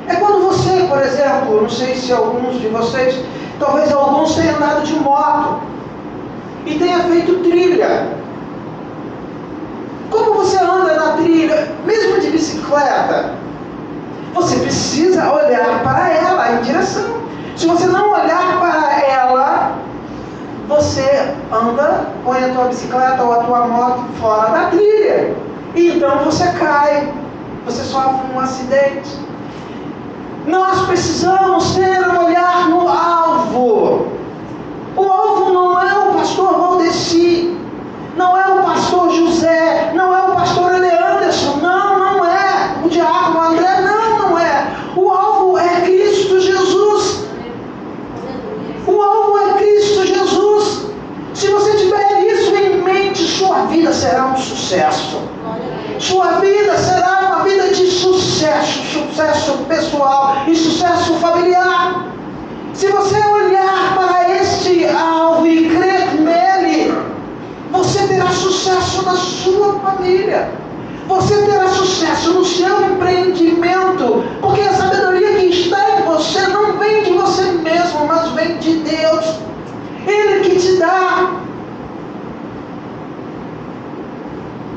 É quando você, por exemplo, não sei se alguns de vocês, talvez alguns tenham andado de moto e tenha feito trilha. Como você anda na trilha, mesmo de bicicleta? Você precisa olhar para ela em direção. Se você não olhar para ela, você anda, põe a tua bicicleta ou a tua moto fora da trilha, e então você cai, você sofre um acidente. Nós precisamos ter um olhar no alvo. O alvo não é o pastor Valdeci, não é o pastor José, não é o pastor Leanderson, não. sua vida será um sucesso. Sua vida será uma vida de sucesso, sucesso pessoal e sucesso familiar. Se você olhar para este alvo e crer nele, você terá sucesso na sua família. Você terá sucesso no seu empreendimento, porque a sabedoria que está em você não vem de você mesmo, mas vem de Deus. Ele que te dá.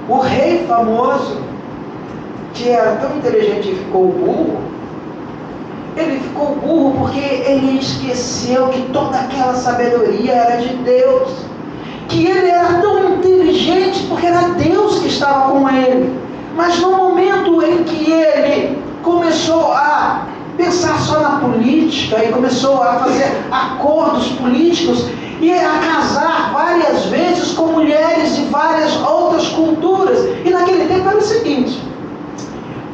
O rei famoso, que era tão inteligente e ficou burro, ele ficou burro porque ele esqueceu que toda aquela sabedoria era de Deus. Que ele era tão inteligente porque era Deus que estava com ele. Mas no momento em que ele começou a pensar só na política e começou a fazer acordos políticos e a casar várias vezes com mulheres de várias outras culturas. E naquele tempo era o seguinte: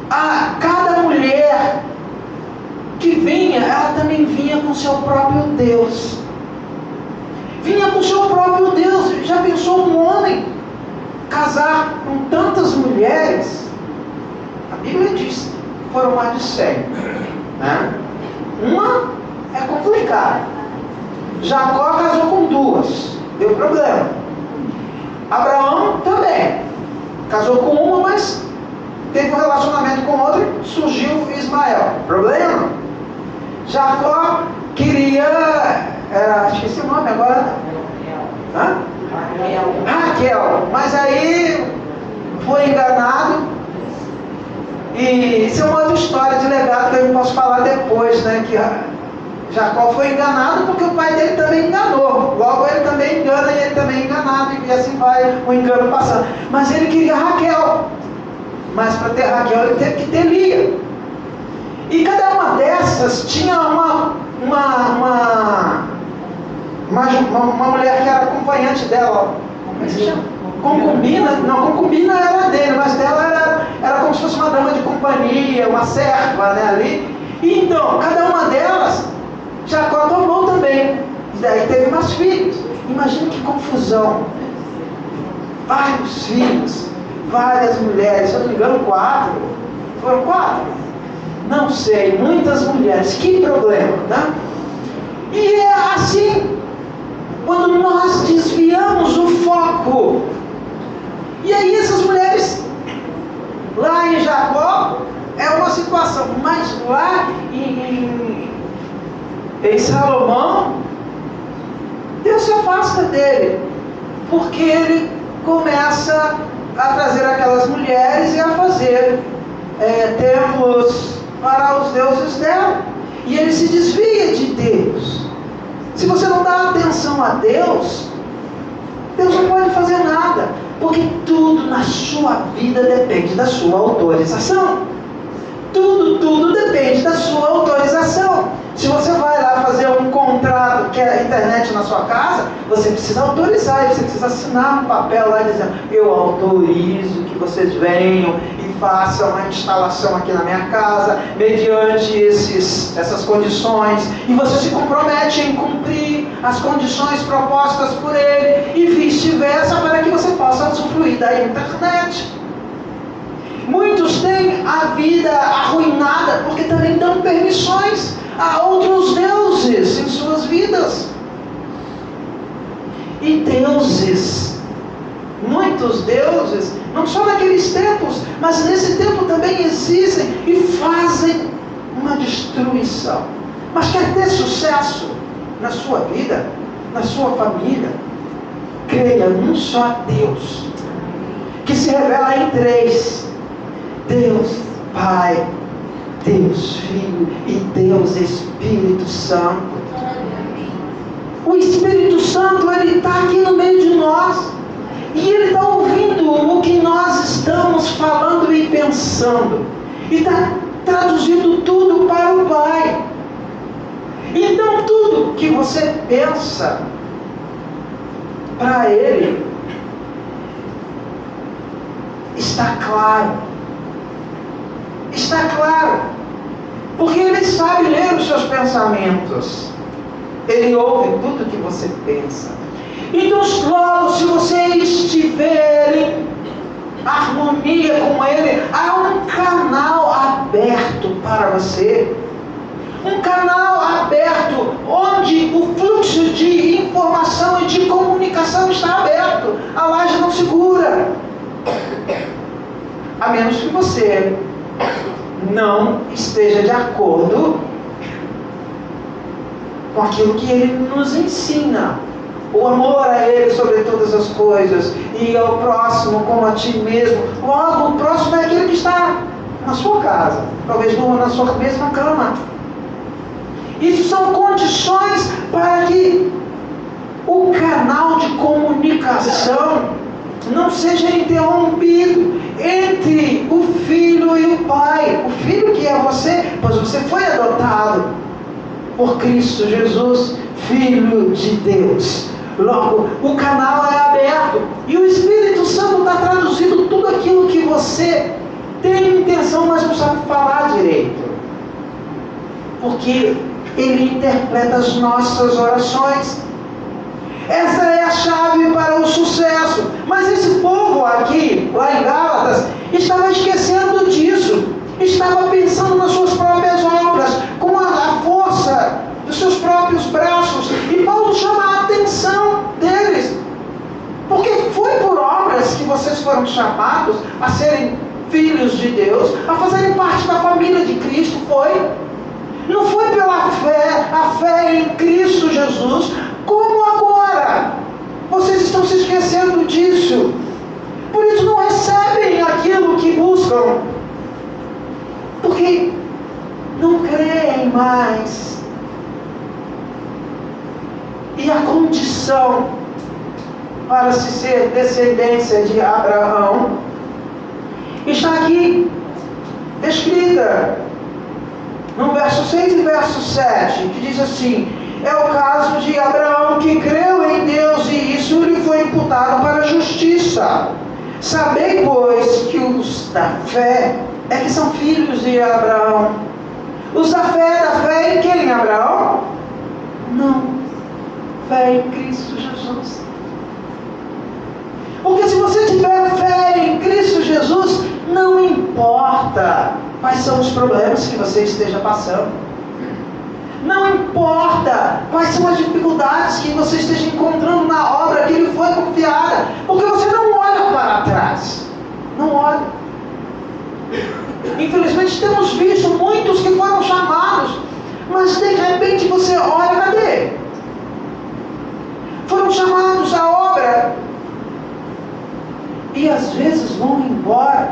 cada mulher que vinha, ela também vinha com seu próprio Deus. Vinha com seu próprio Deus. Já pensou um homem casar com tantas mulheres? A Bíblia diz que foram mais de 100, né? Uma é complicada. Jacó casou com 2, deu problema. Abraão também casou com uma, mas teve um relacionamento com outra, surgiu Ismael, problema. Jacó queria, esqueci o nome agora. Raquel, mas aí foi enganado. E isso é uma outra história de legado que eu não posso falar depois, né? Que Jacó foi enganado porque o pai dele também enganou. Logo ele também engana e ele também é enganado. E assim vai o engano passando. Mas ele queria Raquel. Mas para ter Raquel ele teve que ter Lia. E cada uma dessas tinha uma mulher que era acompanhante dela. Como é que se chama? Concubina. Não, concubina era dele, mas dela era como se fosse uma dama de companhia, uma serva, né, ali. E então, cada uma delas, Jacó tomou também. E daí teve mais filhos. Imagina que confusão. Vários filhos, várias mulheres, se eu não me engano 4. Foram 4? Não sei, muitas mulheres. Que problema, né? E é assim, quando nós desviamos o foco. E aí essas mulheres, lá em Jacó, é uma situação, mas lá em Salomão, Deus se afasta dele, porque ele começa a trazer aquelas mulheres e a fazer templos para os deuses dela, e ele se desvia de Deus. Se você não dá atenção a Deus, Deus não pode fazer nada, porque tudo na sua vida depende da sua autorização. Tudo depende da sua autorização. Se você vai lá fazer um contrato, que é a internet na sua casa, você precisa autorizar, você precisa assinar um papel lá dizendo: eu autorizo que vocês venham e façam a instalação aqui na minha casa, mediante essas condições, e você se compromete em cumprir as condições propostas por ele, e vice-versa, para que você possa usufruir da internet. Muitos têm a vida arruinada porque também dão permissões a outros deuses em suas vidas. E deuses, muitos deuses, não só naqueles tempos, mas nesse tempo também existem e fazem uma destruição. Mas quer ter sucesso na sua vida, na sua família? Creia num só Deus, que se revela em 3. Deus Pai, Deus Filho e Deus Espírito Santo. O Espírito Santo, ele está aqui no meio de nós, e ele está ouvindo o que nós estamos falando e pensando, e está traduzindo tudo para o Pai. Então tudo que você pensa para Ele está claro. Está claro, porque Ele sabe ler os seus pensamentos. Ele ouve tudo que você pensa. Então, logo, se você estiver harmonia com Ele, há um canal aberto para você. Um canal aberto onde o fluxo de informação e de comunicação está aberto. A laje não segura. A menos que você não esteja de acordo com aquilo que Ele nos ensina. O amor a Ele sobre todas as coisas e ao próximo como a ti mesmo. Logo, o próximo é aquele que está na sua casa, talvez na sua mesma cama. Isso são condições para que o canal de comunicação não seja interrompido entre o filho e o pai. O filho que é você, pois você foi adotado por Cristo Jesus, Filho de Deus. Logo, o canal é aberto e o Espírito Santo está traduzindo tudo aquilo que você tem intenção, mas não sabe falar direito. Porque Ele interpreta as nossas orações. Essa é a chave para o sucesso. Mas esse povo aqui, lá em Gálatas, estava esquecendo disso. Estava pensando nas suas próprias obras, com a força dos seus próprios braços. E Paulo chama a atenção deles. Porque foi por obras que vocês foram chamados a serem filhos de Deus, a fazerem parte da família de Cristo, foi. Não foi pela fé, a fé em Cristo Jesus, como agora. Vocês estão se esquecendo disso. Por isso não recebem aquilo que buscam. Porque não creem mais. E a condição para se ser descendência de Abraão está aqui descrita no verso 6 e verso 7, que diz assim: é o caso de Abraão que creu em Deus e isso lhe foi imputado para a justiça. Sabei, pois, que os da fé é que são filhos de Abraão. Os da fé em quem, Abraão? Não, fé em Cristo Jesus. Porque se você tiver fé em Cristo Jesus, não importa quais são os problemas que você esteja passando. Não importa quais são as dificuldades que você esteja encontrando na obra que lhe foi confiada. Porque você não olha para trás. Não olha. Infelizmente temos visto muitos que foram chamados, mas de repente você olha, cadê? Foram chamados à obra e às vezes vão embora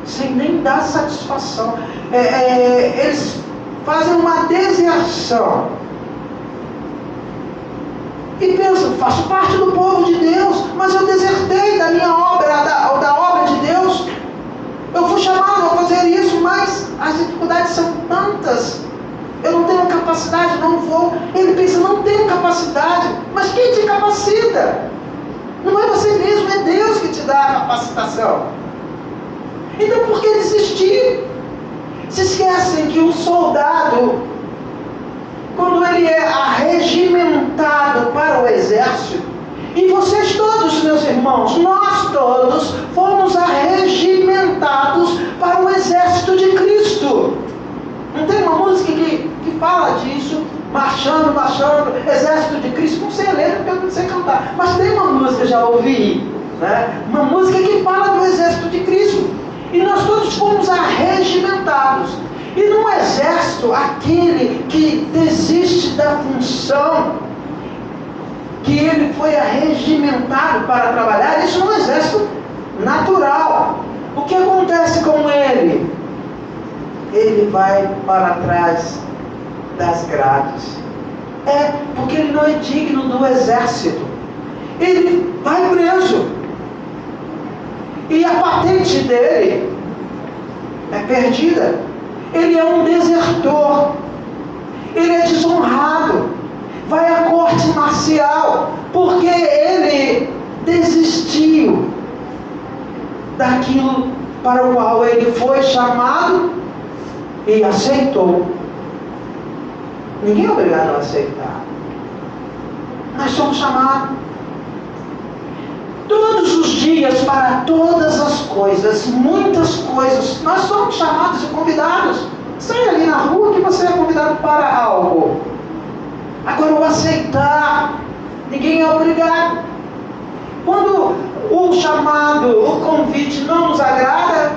sem nem dar satisfação. Eles fazem uma deserção e pensam: faço parte do povo de Deus, mas eu desertei da minha obra, da obra de Deus. Eu fui chamado a fazer isso, mas as dificuldades são tantas, eu não tenho capacidade, não vou. Ele pensa: não tenho capacidade, mas quem te capacita? Não é você mesmo, é Deus que te dá a capacitação. Então por que desistir? Se esquecem que o soldado, quando ele é arregimentado para o exército, e vocês todos, meus irmãos, nós todos fomos arregimentados para o exército de Cristo. Não tem uma música que fala disso? Marchando, exército de Cristo. Não sei a letra porque eu não sei cantar, mas tem uma música, já ouvi, né? Uma música que fala do exército de Cristo. E nós todos fomos arregimentados. E num exército, aquele que desiste da função que ele foi arregimentado para trabalhar, isso é um exército natural. O que acontece com ele? Ele vai para trás das grades. Porque ele não é digno do exército. Ele vai preso. E a patente dele é perdida. Ele é um desertor. Ele é desonrado. Vai à corte marcial, porque ele desistiu daquilo para o qual ele foi chamado e aceitou. Ninguém é obrigado a aceitar. Nós somos chamados. Todos os dias para todas as coisas, muitas coisas. Nós somos chamados e convidados. Sai ali na rua que você é convidado para algo. Agora, o aceitar, ninguém é obrigado. Quando o chamado, o convite não nos agrada,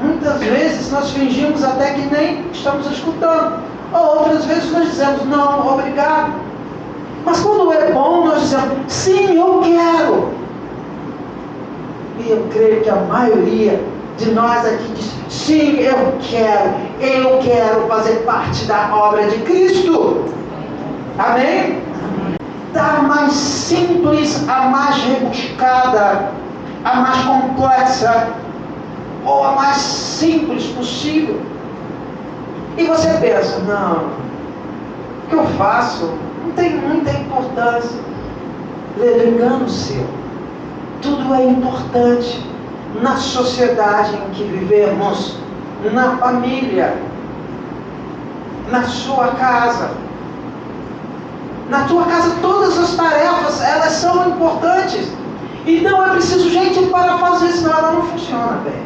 muitas vezes nós fingimos até que nem estamos escutando. Ou outras vezes nós dizemos, não, obrigado. Mas quando é bom, nós dizemos, sim, eu quero. E eu creio que a maioria de nós aqui diz, sim, eu quero fazer parte da obra de Cristo. Amém? Da mais simples, a mais rebuscada, a mais complexa, ou a mais simples possível. E você pensa, não, o que eu faço não tem muita importância. Leia, engano seu. Tudo é importante na sociedade em que vivemos, na família, na sua casa. Na tua casa todas as tarefas, elas são importantes. Então é preciso gente para fazer, senão ela não funciona bem.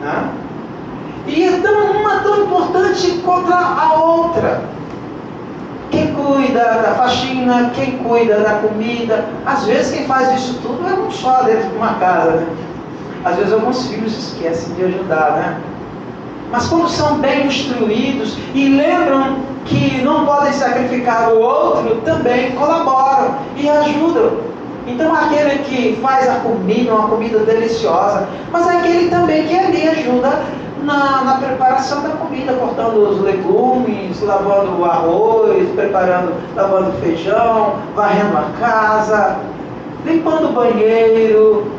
Né? E então uma tão importante contra a outra. Quem cuida da faxina, quem cuida da comida. Às vezes quem faz isso tudo é um só dentro de uma casa. Né? Às vezes alguns filhos esquecem de ajudar, né? Mas quando são bem instruídos e lembram que não podem sacrificar o outro, também colaboram e ajudam. Então aquele que faz a comida, uma comida deliciosa, mas aquele também que ali ajuda na preparação da comida, cortando os legumes, lavando o arroz, lavando o feijão, varrendo a casa, limpando o banheiro,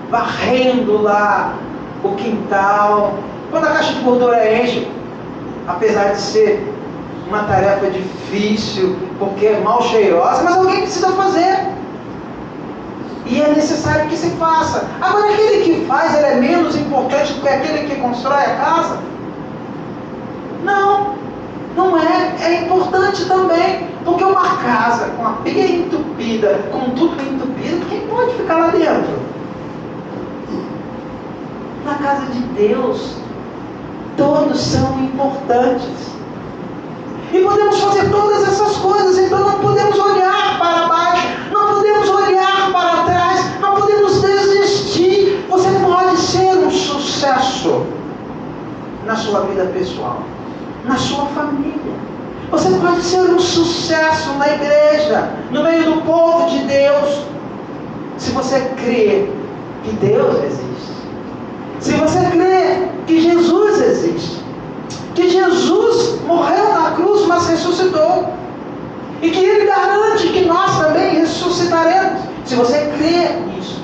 varrendo lá o quintal. Quando a caixa de gordura enche, apesar de ser uma tarefa difícil, porque é mal cheirosa, mas alguém precisa fazer. E é necessário que se faça. Agora, aquele que faz, ele é menos importante do que aquele que constrói a casa? Não, não é. É importante também. Porque uma casa com a pia entupida, com tudo entupido, quem pode ficar lá dentro? Na casa de Deus, todos são importantes. E podemos fazer todas essas coisas, então não podemos olhar para baixo, não podemos olhar para trás, não podemos desistir. Você pode ser um sucesso na sua vida pessoal, na sua família. Você pode ser um sucesso na igreja, no meio do povo de Deus, se você crê que Deus existe. Se você crê que Jesus existe, que Jesus morreu na cruz, mas ressuscitou, e que Ele garante que nós também ressuscitaremos, se você crê nisso,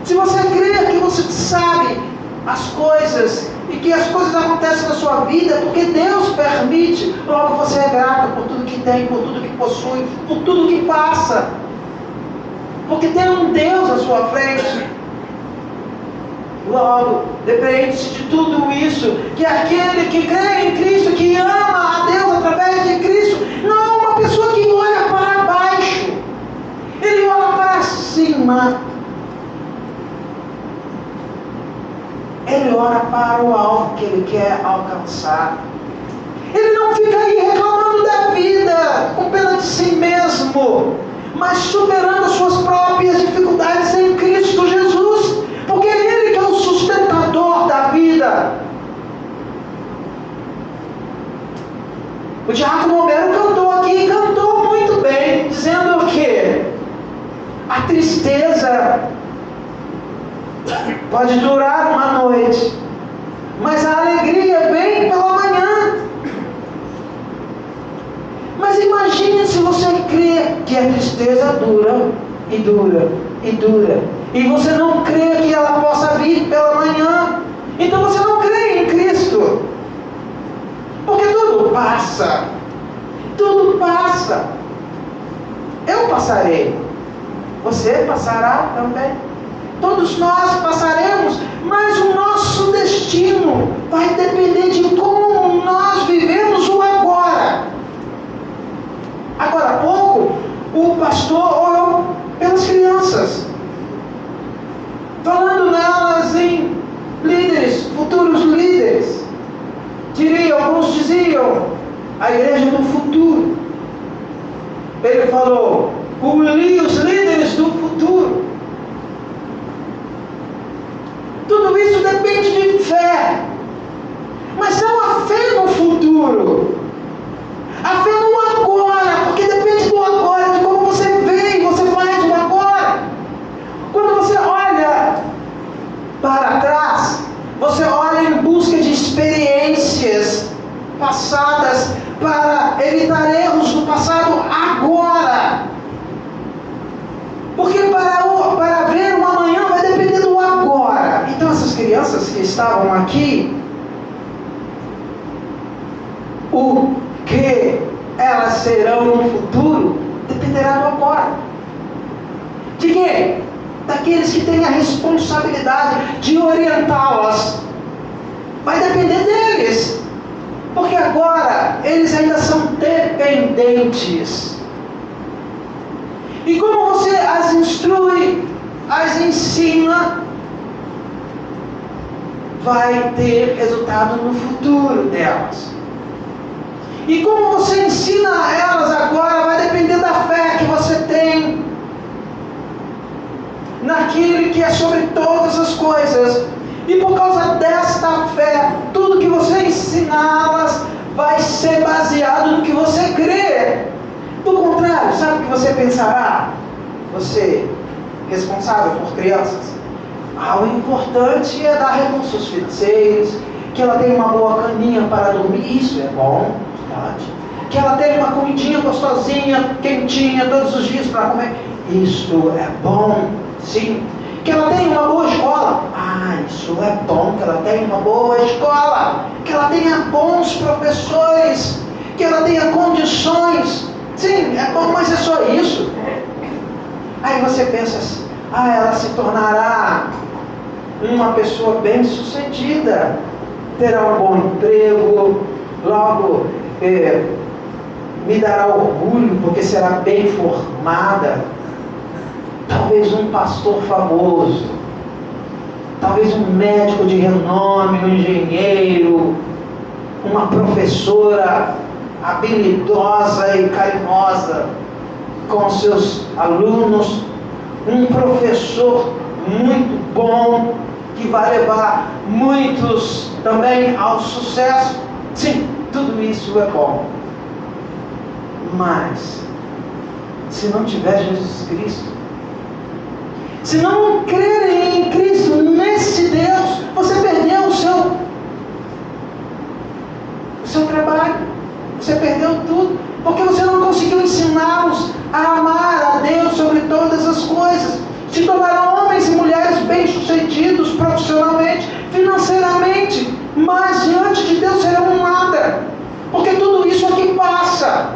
se você crê que você sabe as coisas, e que as coisas acontecem na sua vida, porque Deus permite, logo você é grato por tudo que tem, por tudo que possui, por tudo que passa, porque tem um Deus à sua frente. Logo, depende-se de tudo isso, que aquele que crê em Cristo, que ama a Deus através de Cristo, não é uma pessoa que olha para baixo, ele olha para cima, ele olha para o alvo que ele quer alcançar. Ele não fica aí reclamando da vida, com pena de si mesmo, mas superando as suas próprias dificuldades em Cristo Jesus. Porque é Ele que é o sustentador da vida. O Diácono Romero cantou aqui, e cantou muito bem, dizendo o quê? A tristeza pode durar uma noite, mas a alegria vem pela manhã. Mas imagine se você crê que a tristeza dura, e dura, e dura, e você não crê que ela possa vir pela manhã, então você não crê em Cristo, porque tudo passa, eu passarei, você passará também, todos nós passaremos, mas o nosso destino vai depender de como nós vivemos o agora. Agora há pouco, o pastor orou pelas crianças. crianças que estavam aqui, o que elas serão no futuro dependerá do agora. De quê? Daqueles que têm a responsabilidade de orientá-las. Vai depender deles. Porque agora eles ainda são dependentes. E como você as instrui, as ensina, vai ter resultado no futuro delas. E como você ensina a elas agora, vai depender da fé que você tem naquele que é sobre todas as coisas. E por causa desta fé, tudo que você ensiná-las vai ser baseado no que você crê. Do contrário, sabe o que você pensará? Você, responsável por crianças, o importante é dar recursos financeiros, que ela tenha uma boa caminha para dormir, isso é bom, verdade. Que ela tenha uma comidinha gostosinha, quentinha, todos os dias para comer, isso é bom, sim. Que ela tenha uma boa escola, isso é bom, que ela tenha uma boa escola, que ela tenha bons professores, que ela tenha condições, sim, é bom, mas é só isso. Aí você pensa assim, ela se tornará uma pessoa bem sucedida, terá um bom emprego, logo me dará orgulho porque será bem formada, talvez um pastor famoso, talvez um médico de renome, um engenheiro, uma professora habilidosa e carinhosa com seus alunos, um professor muito bom que vai levar muitos também ao sucesso. Sim, tudo isso é bom. Mas se não tiver Jesus Cristo, se não crerem em Cristo, nesse Deus, você perdeu o seu trabalho, você perdeu tudo, porque você não conseguiu ensiná-los a amar a Deus sobre todas as coisas. Se tornarão homens e mulheres bem-sucedidos profissionalmente, financeiramente, mas diante de Deus serão nada, porque tudo isso aqui passa.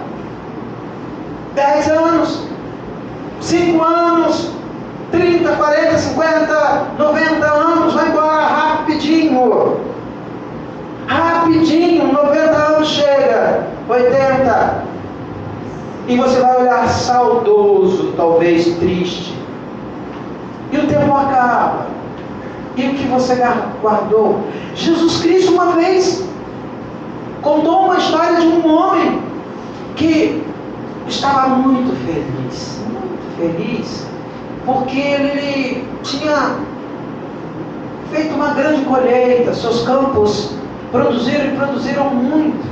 10 anos, 5 anos, 30, 40, 50, 90 anos, vai embora rapidinho. Rapidinho, 90 anos chega, 80. E você vai olhar saudoso, talvez triste. E o tempo acaba. E o que você guardou? Jesus Cristo uma vez contou uma história de um homem que estava muito feliz, porque ele tinha feito uma grande colheita, seus campos produziram muito.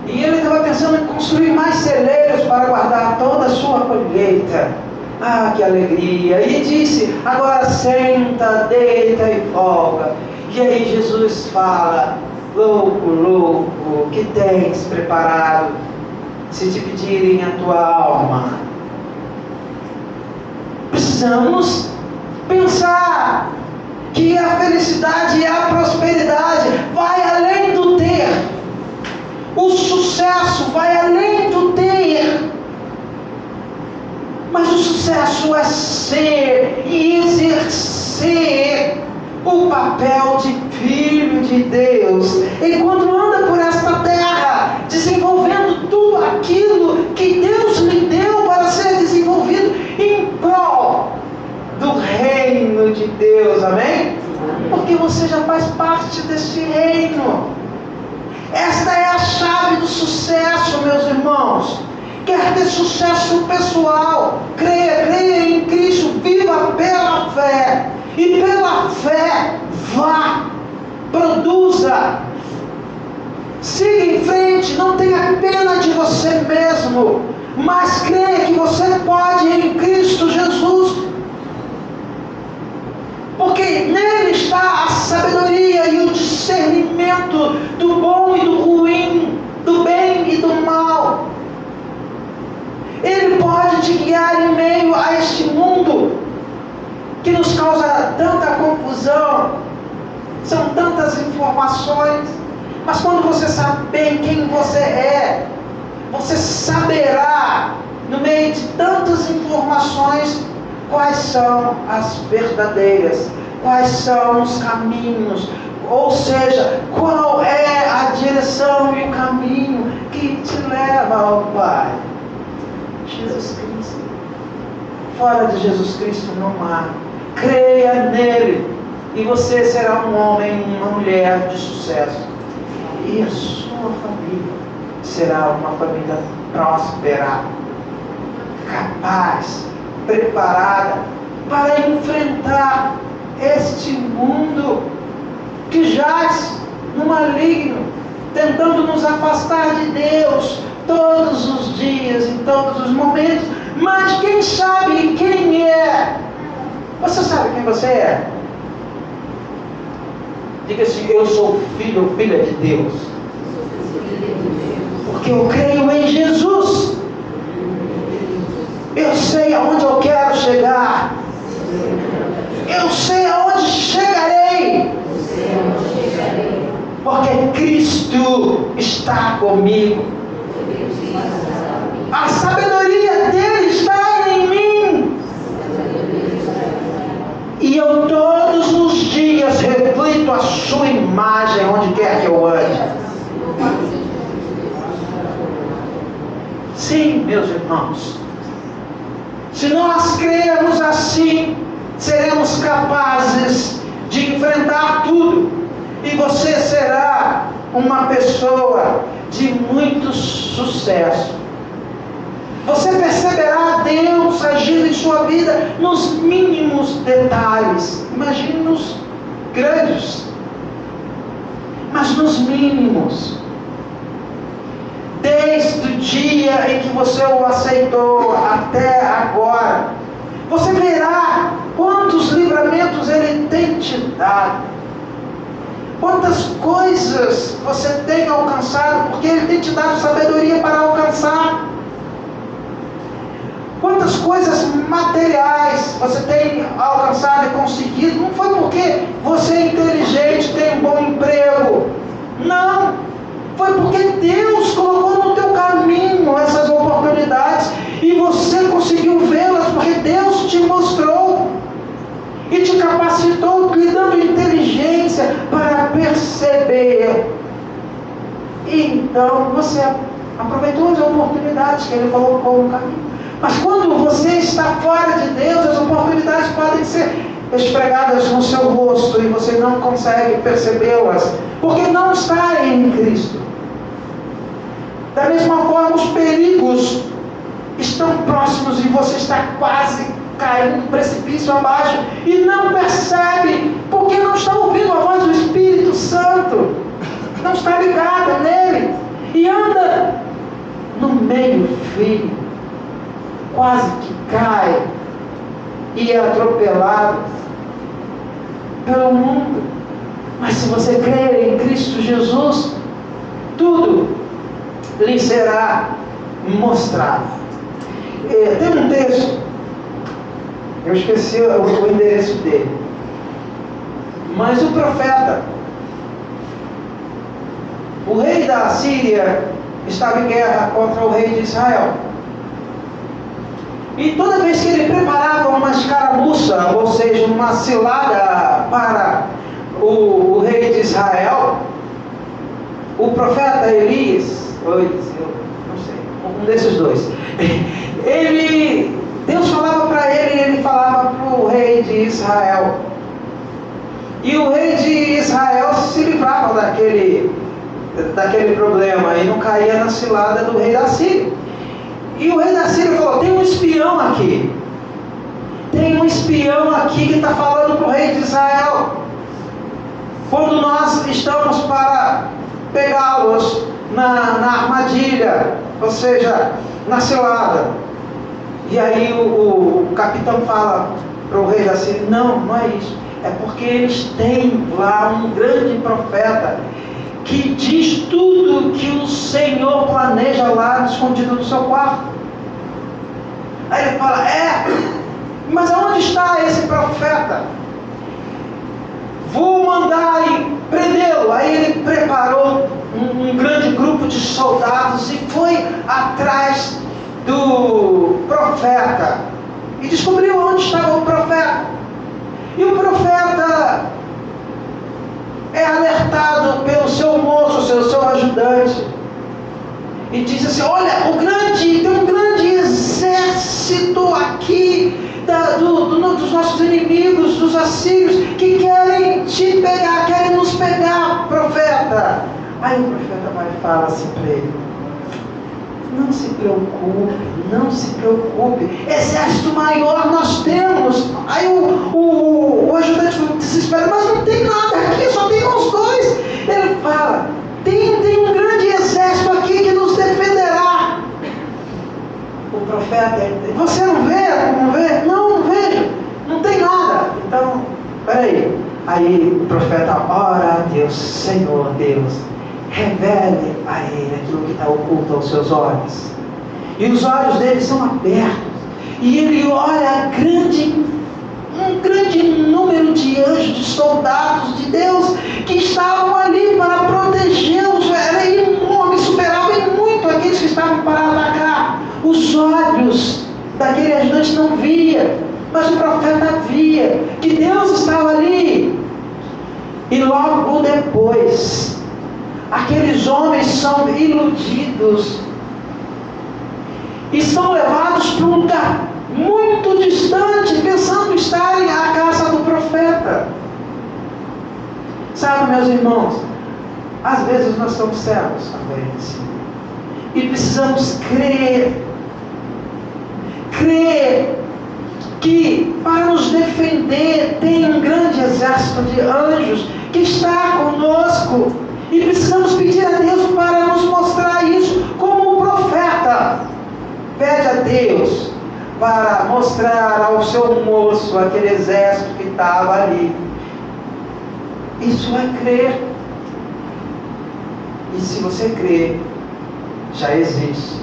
E ele estava pensando em construir mais celeiros para guardar toda a sua colheita. Que alegria! E disse, agora senta, deita e folga. E aí Jesus fala, louco, que tens preparado se dividirem a tua alma? Precisamos pensar que a felicidade e a prosperidade vai além do ter. O sucesso vai além do ter. Mas o sucesso é ser e exercer o papel de filho de Deus, enquanto anda por esta terra, desenvolvendo tudo aquilo que Deus lhe deu para ser desenvolvido em prol do reino de Deus, amém? Porque você já faz parte deste reino. Esta é a chave do sucesso, meus irmãos. Quer ter sucesso pessoal, creia em Cristo, viva pela fé, e pela fé vá, produza, siga em frente, não tenha pena de você mesmo, mas creia que você pode em Cristo Jesus, porque nele está a sabedoria e o discernimento do bom e do ruim, do bem e do mal. Ele pode te guiar em meio a este mundo que nos causa tanta confusão confusão, são tantas informações, mas quando você sabe bem quem você é, você saberá, no meio de tantas informações, quais são as verdadeiras, quais são os caminhos, ou seja, qual é a direção e o caminho que te leva ao Pai. Jesus Cristo. Fora de Jesus Cristo não há. Creia nele e você será um homem e uma mulher de sucesso. E a sua família será uma família próspera, capaz, preparada para enfrentar este mundo que jaz no maligno, tentando nos afastar de Deus todos os dias, em todos os momentos. Mas quem sabe quem é? Você sabe quem você é? Diga assim: eu sou filho ou filha de Deus, porque eu creio em Jesus. Eu sei aonde eu quero chegar. Eu sei aonde chegarei. Porque Cristo está comigo. A sabedoria dele está em mim. E eu todos os dias reflito a sua imagem onde quer que eu ande. Sim, meus irmãos. Se nós crermos assim, seremos capazes de enfrentar tudo. E você será uma pessoa de muito sucesso. Você perceberá Deus agindo em sua vida nos mínimos detalhes. Imagine nos grandes, mas nos mínimos. Desde o dia em que você o aceitou até agora, você verá quantos livramentos Ele tem te dado, quantas coisas você tem alcançado, porque Ele tem te dado sabedoria para alcançar. Quantas coisas materiais você tem alcançado e conseguido. Não foi porque você é inteligente, tem um bom emprego. Não. Foi porque Deus colocou no teu caminho essas oportunidades e você conseguiu vê-las porque Deus te mostrou e te capacitou, lhe dando inteligência para perceber. E então você aproveitou as oportunidades que Ele colocou no caminho. Mas quando você está fora de Deus, as oportunidades podem ser esfregadas no seu rosto e você não consegue percebê-las, porque não está em Cristo. Da mesma forma, os perigos estão próximos e você está quase caindo do precipício abaixo e não percebe, porque não está ouvindo a voz do Espírito Santo, não está ligada nele e anda no meio fio, quase que cai e é atropelado pelo mundo. Mas se você crer em Cristo Jesus, tudo lhe será mostrado. Tem um texto, eu esqueci o endereço dele, mas o profeta, o rei da Síria estava em guerra contra o rei de Israel. E toda vez que ele preparava uma escaramuça, ou seja, uma cilada para o rei de Israel, o profeta Elias, ou Eliseu, não sei, um desses dois, Deus falava para ele e ele falava para o rei de Israel. E o rei de Israel se livrava daquele problema e não caía na cilada do rei da Síria. E o rei da Síria falou: tem um espião aqui. Tem um espião aqui que está falando para o rei de Israel. Quando nós estamos para pegá-los na armadilha, ou seja, na cilada. E aí o capitão fala para o rei da Síria: não é isso. É porque eles têm lá um grande profeta que diz tudo que o Senhor planeja lá escondido no seu quarto. Aí ele fala: mas aonde está esse profeta? vou mandar prendê-lo. Aí ele preparou um grande grupo de soldados e foi atrás do profeta e descobriu onde estava o profeta. E o profeta é alertado pelo seu moço, seu ajudante, e diz assim: olha, tem um grande exército aqui dos nossos inimigos, dos assírios, que querem te pegar, querem nos pegar, profeta. Aí o profeta vai e fala assim para ele: não se preocupe, exército maior nós temos. Aí o ajudante desespera: mas não tem nada aqui, só tem uns dois. Ele fala: tem um grande exército aqui que nos defenderá. O profeta: você não vê? Não vê? Não vejo, não tem nada. Então, peraí. Aí o profeta ora a Deus: Senhor Deus, revele a ele aquilo que está oculto aos seus olhos. E os olhos dele são abertos. E ele olha um grande número de anjos, de soldados de Deus que estavam ali para protegê-los. Era enorme, superava em muito aqueles que estavam para atacar. Os olhos daquele ajudante não via, mas o profeta via que Deus estava ali. E logo depois, aqueles homens são iludidos e são levados para um lugar muito distante, pensando estarem à casa do profeta. Sabe, meus irmãos, às vezes nós somos cegos também, e precisamos crer que para nos defender tem um grande exército de anjos que está conosco, e precisamos pedir a Deus para nos mostrar isso, como o profeta pede a Deus para mostrar ao seu moço aquele exército que estava ali. Isso é crer. E se você crer, já existe.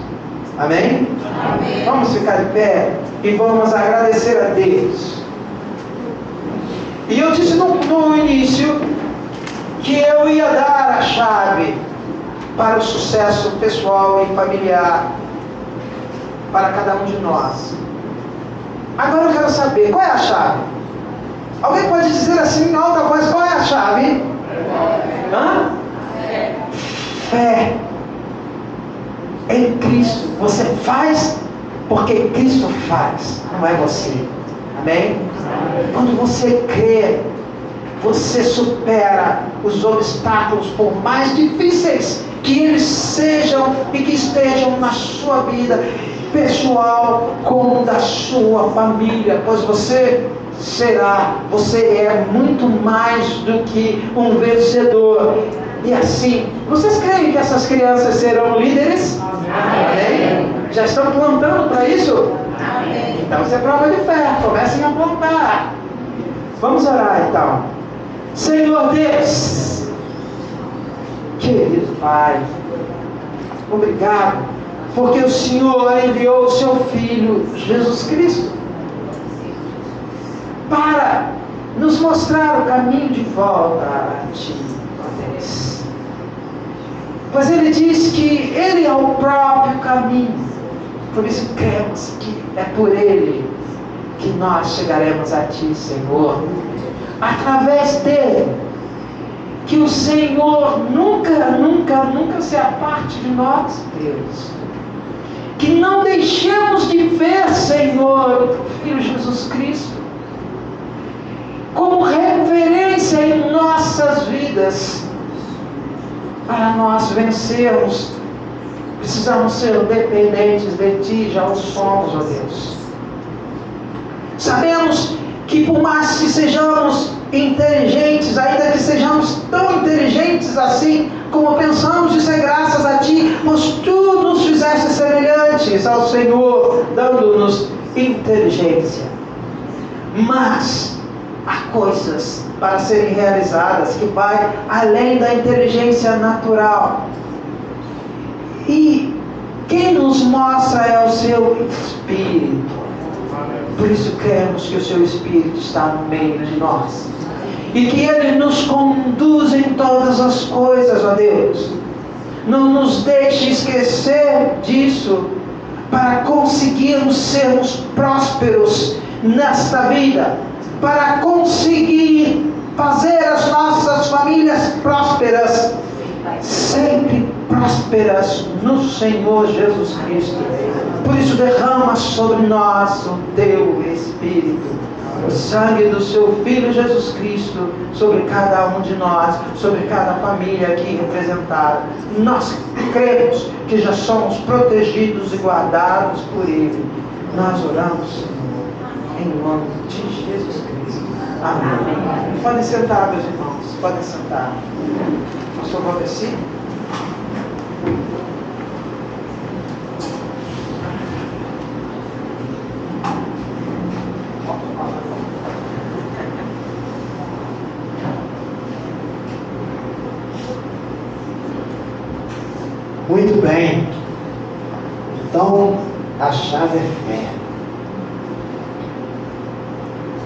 Amém? Amém. Vamos ficar de pé e vamos agradecer a Deus. E eu disse no início que eu ia dar a chave para o sucesso pessoal e familiar para cada um de nós. Agora eu quero saber, qual é a chave? Alguém pode dizer assim em alta voz: qual é a chave? Hã? Fé em Cristo. Você faz porque Cristo faz, não é você. Amém? Quando você crê, você supera os obstáculos, por mais difíceis que eles sejam e que estejam na sua vida pessoal como da sua família, pois você é muito mais do que um vencedor. E assim, vocês creem que essas crianças serão líderes? Amém? Já estão plantando para isso? Amém. Então isso é prova de fé, comecem a plantar. Vamos orar então. Senhor Deus, querido Pai, obrigado, porque o Senhor enviou o seu Filho, Jesus Cristo, para nos mostrar o caminho de volta a Ti, ó Deus. Pois Ele diz que Ele é o próprio caminho, por isso cremos que é por Ele que nós chegaremos a Ti, Senhor. Através dele, que o Senhor nunca se aparte de nós, Deus. Que não deixemos de ver, Senhor, o Filho Jesus Cristo como referência em nossas vidas. Para nós vencermos, precisamos ser dependentes de Ti, já o somos, ó Deus. Sabemos que por mais que sejamos inteligentes, ainda que sejamos tão inteligentes assim, como pensamos, isso é graças a Ti, pois Tu nos fizeste semelhantes ao Senhor, dando-nos inteligência. Mas há coisas para serem realizadas que vai além da inteligência natural. E quem nos mostra é o Seu Espírito. Por isso cremos que o Seu Espírito está no meio de nós. e que Ele nos conduz em todas as coisas, ó Deus. Não nos deixe esquecer disso, para conseguirmos sermos prósperos nesta vida, para conseguir fazer as nossas famílias prósperas, sempre prósperas no Senhor Jesus Cristo. Por isso derrama sobre nós o Teu Espírito, o sangue do Seu Filho Jesus Cristo, sobre cada um de nós, sobre cada família aqui representada. Nós cremos que já somos protegidos e guardados por Ele. Nós oramos, Senhor, em nome de Jesus Cristo. Amém. Podem sentar, meus irmãos, podem sentar. Pastor Valdeci? Muito bem. Então, a chave é fé.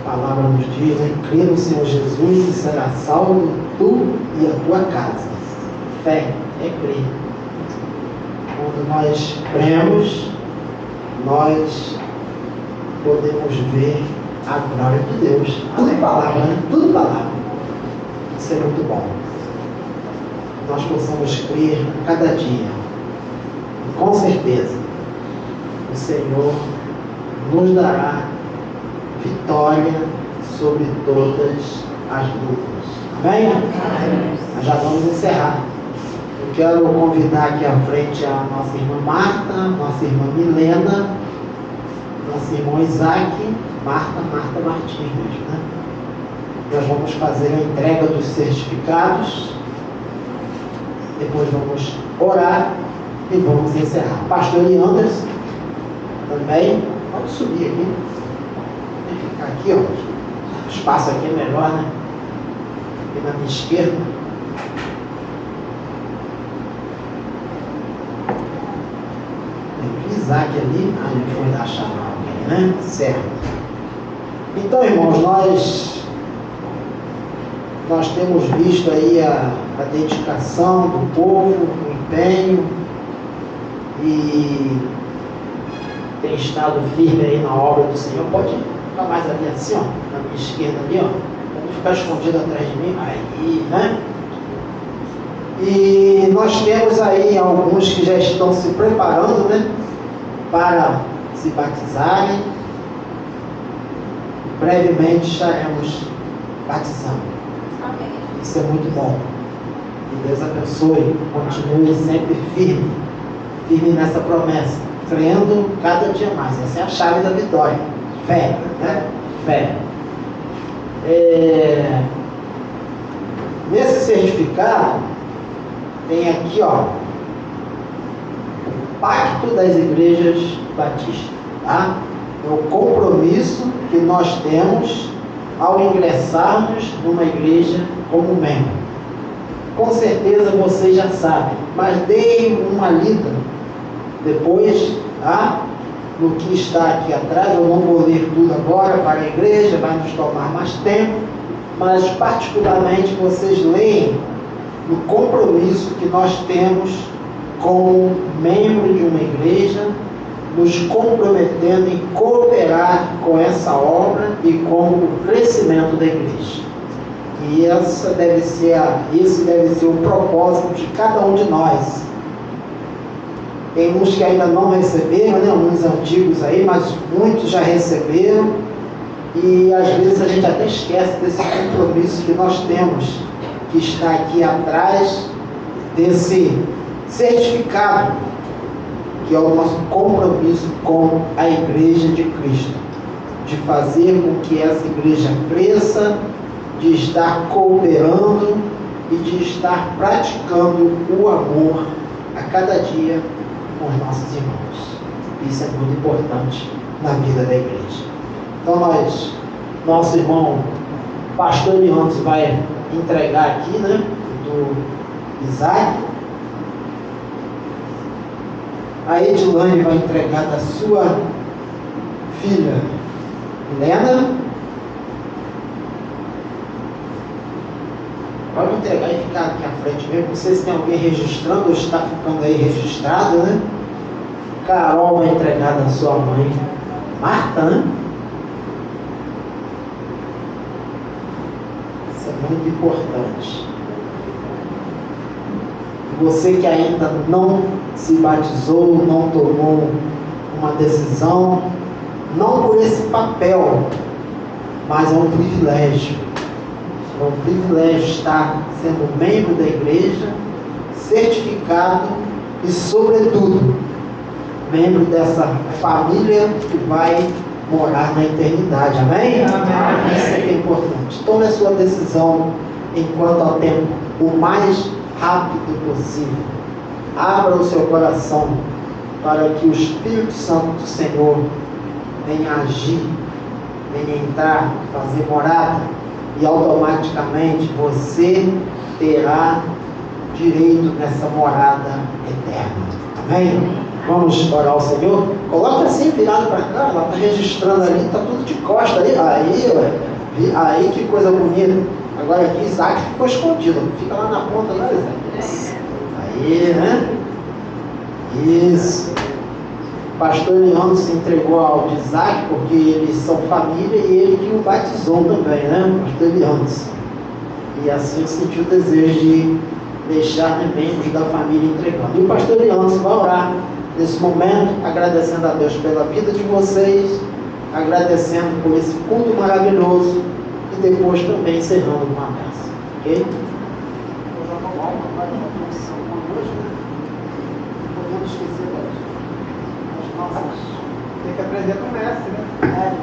A palavra nos diz, né? Crê no Senhor Jesus e será salvo tu e a tua casa. Fé é crer. Quando nós cremos, nós podemos ver a glória de Deus. Tudo palavra, né? Tudo palavra. Isso é muito bom. Nós possamos crer a cada dia. E com certeza, o Senhor nos dará vitória sobre todas as lutas. Amém? Nós já vamos encerrar. Eu quero convidar aqui à frente a nossa irmã Marta, nossa irmã Milena, nosso irmão Isaac, Marta Martins mesmo, né? Nós vamos fazer a entrega dos certificados. Depois vamos orar e vamos encerrar. Pastor Anderson também. Vamos subir aqui. Vamos ficar aqui, ó. O espaço aqui é melhor, né? Aqui na minha esquerda. Tem o Isaac ali. A gente foi dar chamar alguém, né? Certo. Então, irmãos, nós temos visto aí a dedicação do povo, o empenho, e tem estado firme aí na obra do Senhor. Pode ficar mais ali assim, ó, na minha esquerda ali, ó. Pode ficar escondido atrás de mim. Aí, né? E nós temos aí alguns que já estão se preparando, né? Para se batizarem. Brevemente estaremos batizando. Isso é muito bom. Que Deus abençoe, continue sempre firme nessa promessa, crendo cada dia mais. Essa é a chave da vitória. Fé, né? Fé. Nesse certificado, tem aqui, ó, o Pacto das Igrejas Batistas, tá? É o compromisso que nós temos ao ingressarmos numa igreja como membro. Com certeza vocês já sabem, mas deem uma lida depois, tá? No que está aqui atrás. Eu não vou ler tudo agora para a igreja, vai nos tomar mais tempo, mas particularmente vocês leem no compromisso que nós temos como membro de uma igreja, nos comprometendo em cooperar com essa obra e com o crescimento da igreja. E esse deve ser o propósito de cada um de nós. Tem uns que ainda não receberam, né? Uns antigos aí, mas muitos já receberam. E às vezes a gente até esquece desse compromisso que nós temos, que está aqui atrás desse certificado, que é o nosso compromisso com a Igreja de Cristo, de fazer com que essa igreja cresça, de estar cooperando e de estar praticando o amor a cada dia com os nossos irmãos. Isso é muito importante na vida da igreja. Então nosso irmão Pastor Leandro vai entregar aqui, né, do Isaac. A Edilane vai entregar da sua filha Helena. entregar e ficar aqui à frente mesmo. Não sei se tem alguém registrando ou está ficando aí registrado, né? Carol vai entregar da sua mãe, Marta, né? Isso é muito importante. Você que ainda não se batizou, não tomou uma decisão, não por esse papel, mas é um privilégio. É um privilégio estar sendo membro da igreja, certificado e, sobretudo, membro dessa família que vai morar na eternidade. Amém? Amém. Isso é que é importante. Tome a sua decisão enquanto há tempo, o mais rápido possível. Abra o seu coração para que o Espírito Santo do Senhor venha agir, venha entrar, fazer morada, e automaticamente você terá direito nessa morada eterna. Amém? Vamos orar ao Senhor? Coloca assim, virado para cá, ela está registrando ali, está tudo de costa aí. Aí que coisa bonita. Agora aqui Isaac ficou escondido, fica lá na ponta lá, Isaac. Aí, né? Isso. O pastor Leandro se entregou ao Isaac porque eles são família e ele que o batizou também, né? O pastor Leandro. E assim eu senti o desejo de deixar membros da família entregando. E o pastor Leandro vai orar nesse momento, agradecendo a Deus pela vida de vocês, agradecendo por esse culto maravilhoso e depois também encerrando com a bênção. Ok? Podemos esquecer das nossas. Tem que aprender com o mestre, né?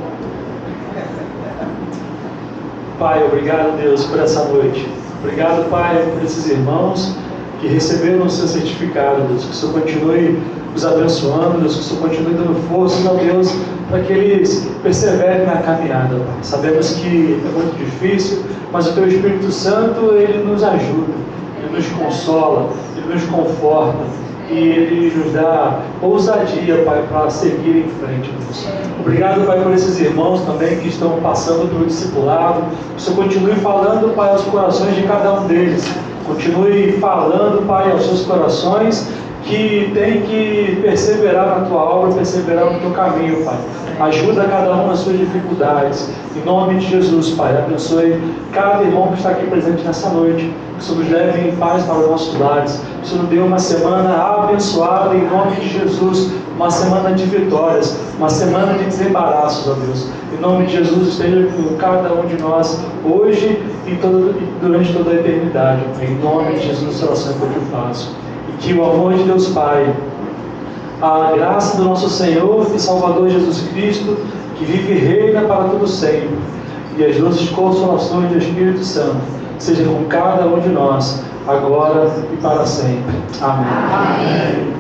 Pai, obrigado, Deus, por essa noite. Obrigado, Pai, por esses irmãos que receberam o seu certificado, Deus. Que o Senhor continue os abençoando, Deus. Que o Senhor continue dando força, meu Deus, para que eles perseverem na caminhada, Pai. Sabemos que é muito difícil, mas o Teu Espírito Santo, Ele nos ajuda, Ele nos consola, Ele nos conforta. E Ele nos dá ousadia, Pai, para seguir em frente, Deus. Obrigado, Pai, por esses irmãos também que estão passando pelo discipulado. Que o Senhor continue falando, Pai, aos corações de cada um deles. Continue falando, Pai, aos seus corações que tem que perseverar na Tua obra, perseverar no Teu caminho, Pai. Ajuda cada um nas suas dificuldades. Em nome de Jesus, Pai, abençoe cada irmão que está aqui presente nessa noite. Que o Senhor nos leve em paz para os nossos lares. Que o Senhor nos dê uma semana abençoada em nome de Jesus. Uma semana de vitórias, uma semana de desembaraços, ó Deus. Em nome de Jesus, esteja com cada um de nós hoje e durante toda a eternidade. Em nome de Jesus, essa oração que eu te faço. E que o amor de Deus Pai, a graça do nosso Senhor e Salvador Jesus Cristo, que vive e reina para todo sempre, e as doces consolações do Espírito Santo, seja com cada um de nós, agora e para sempre. Amém. Amém.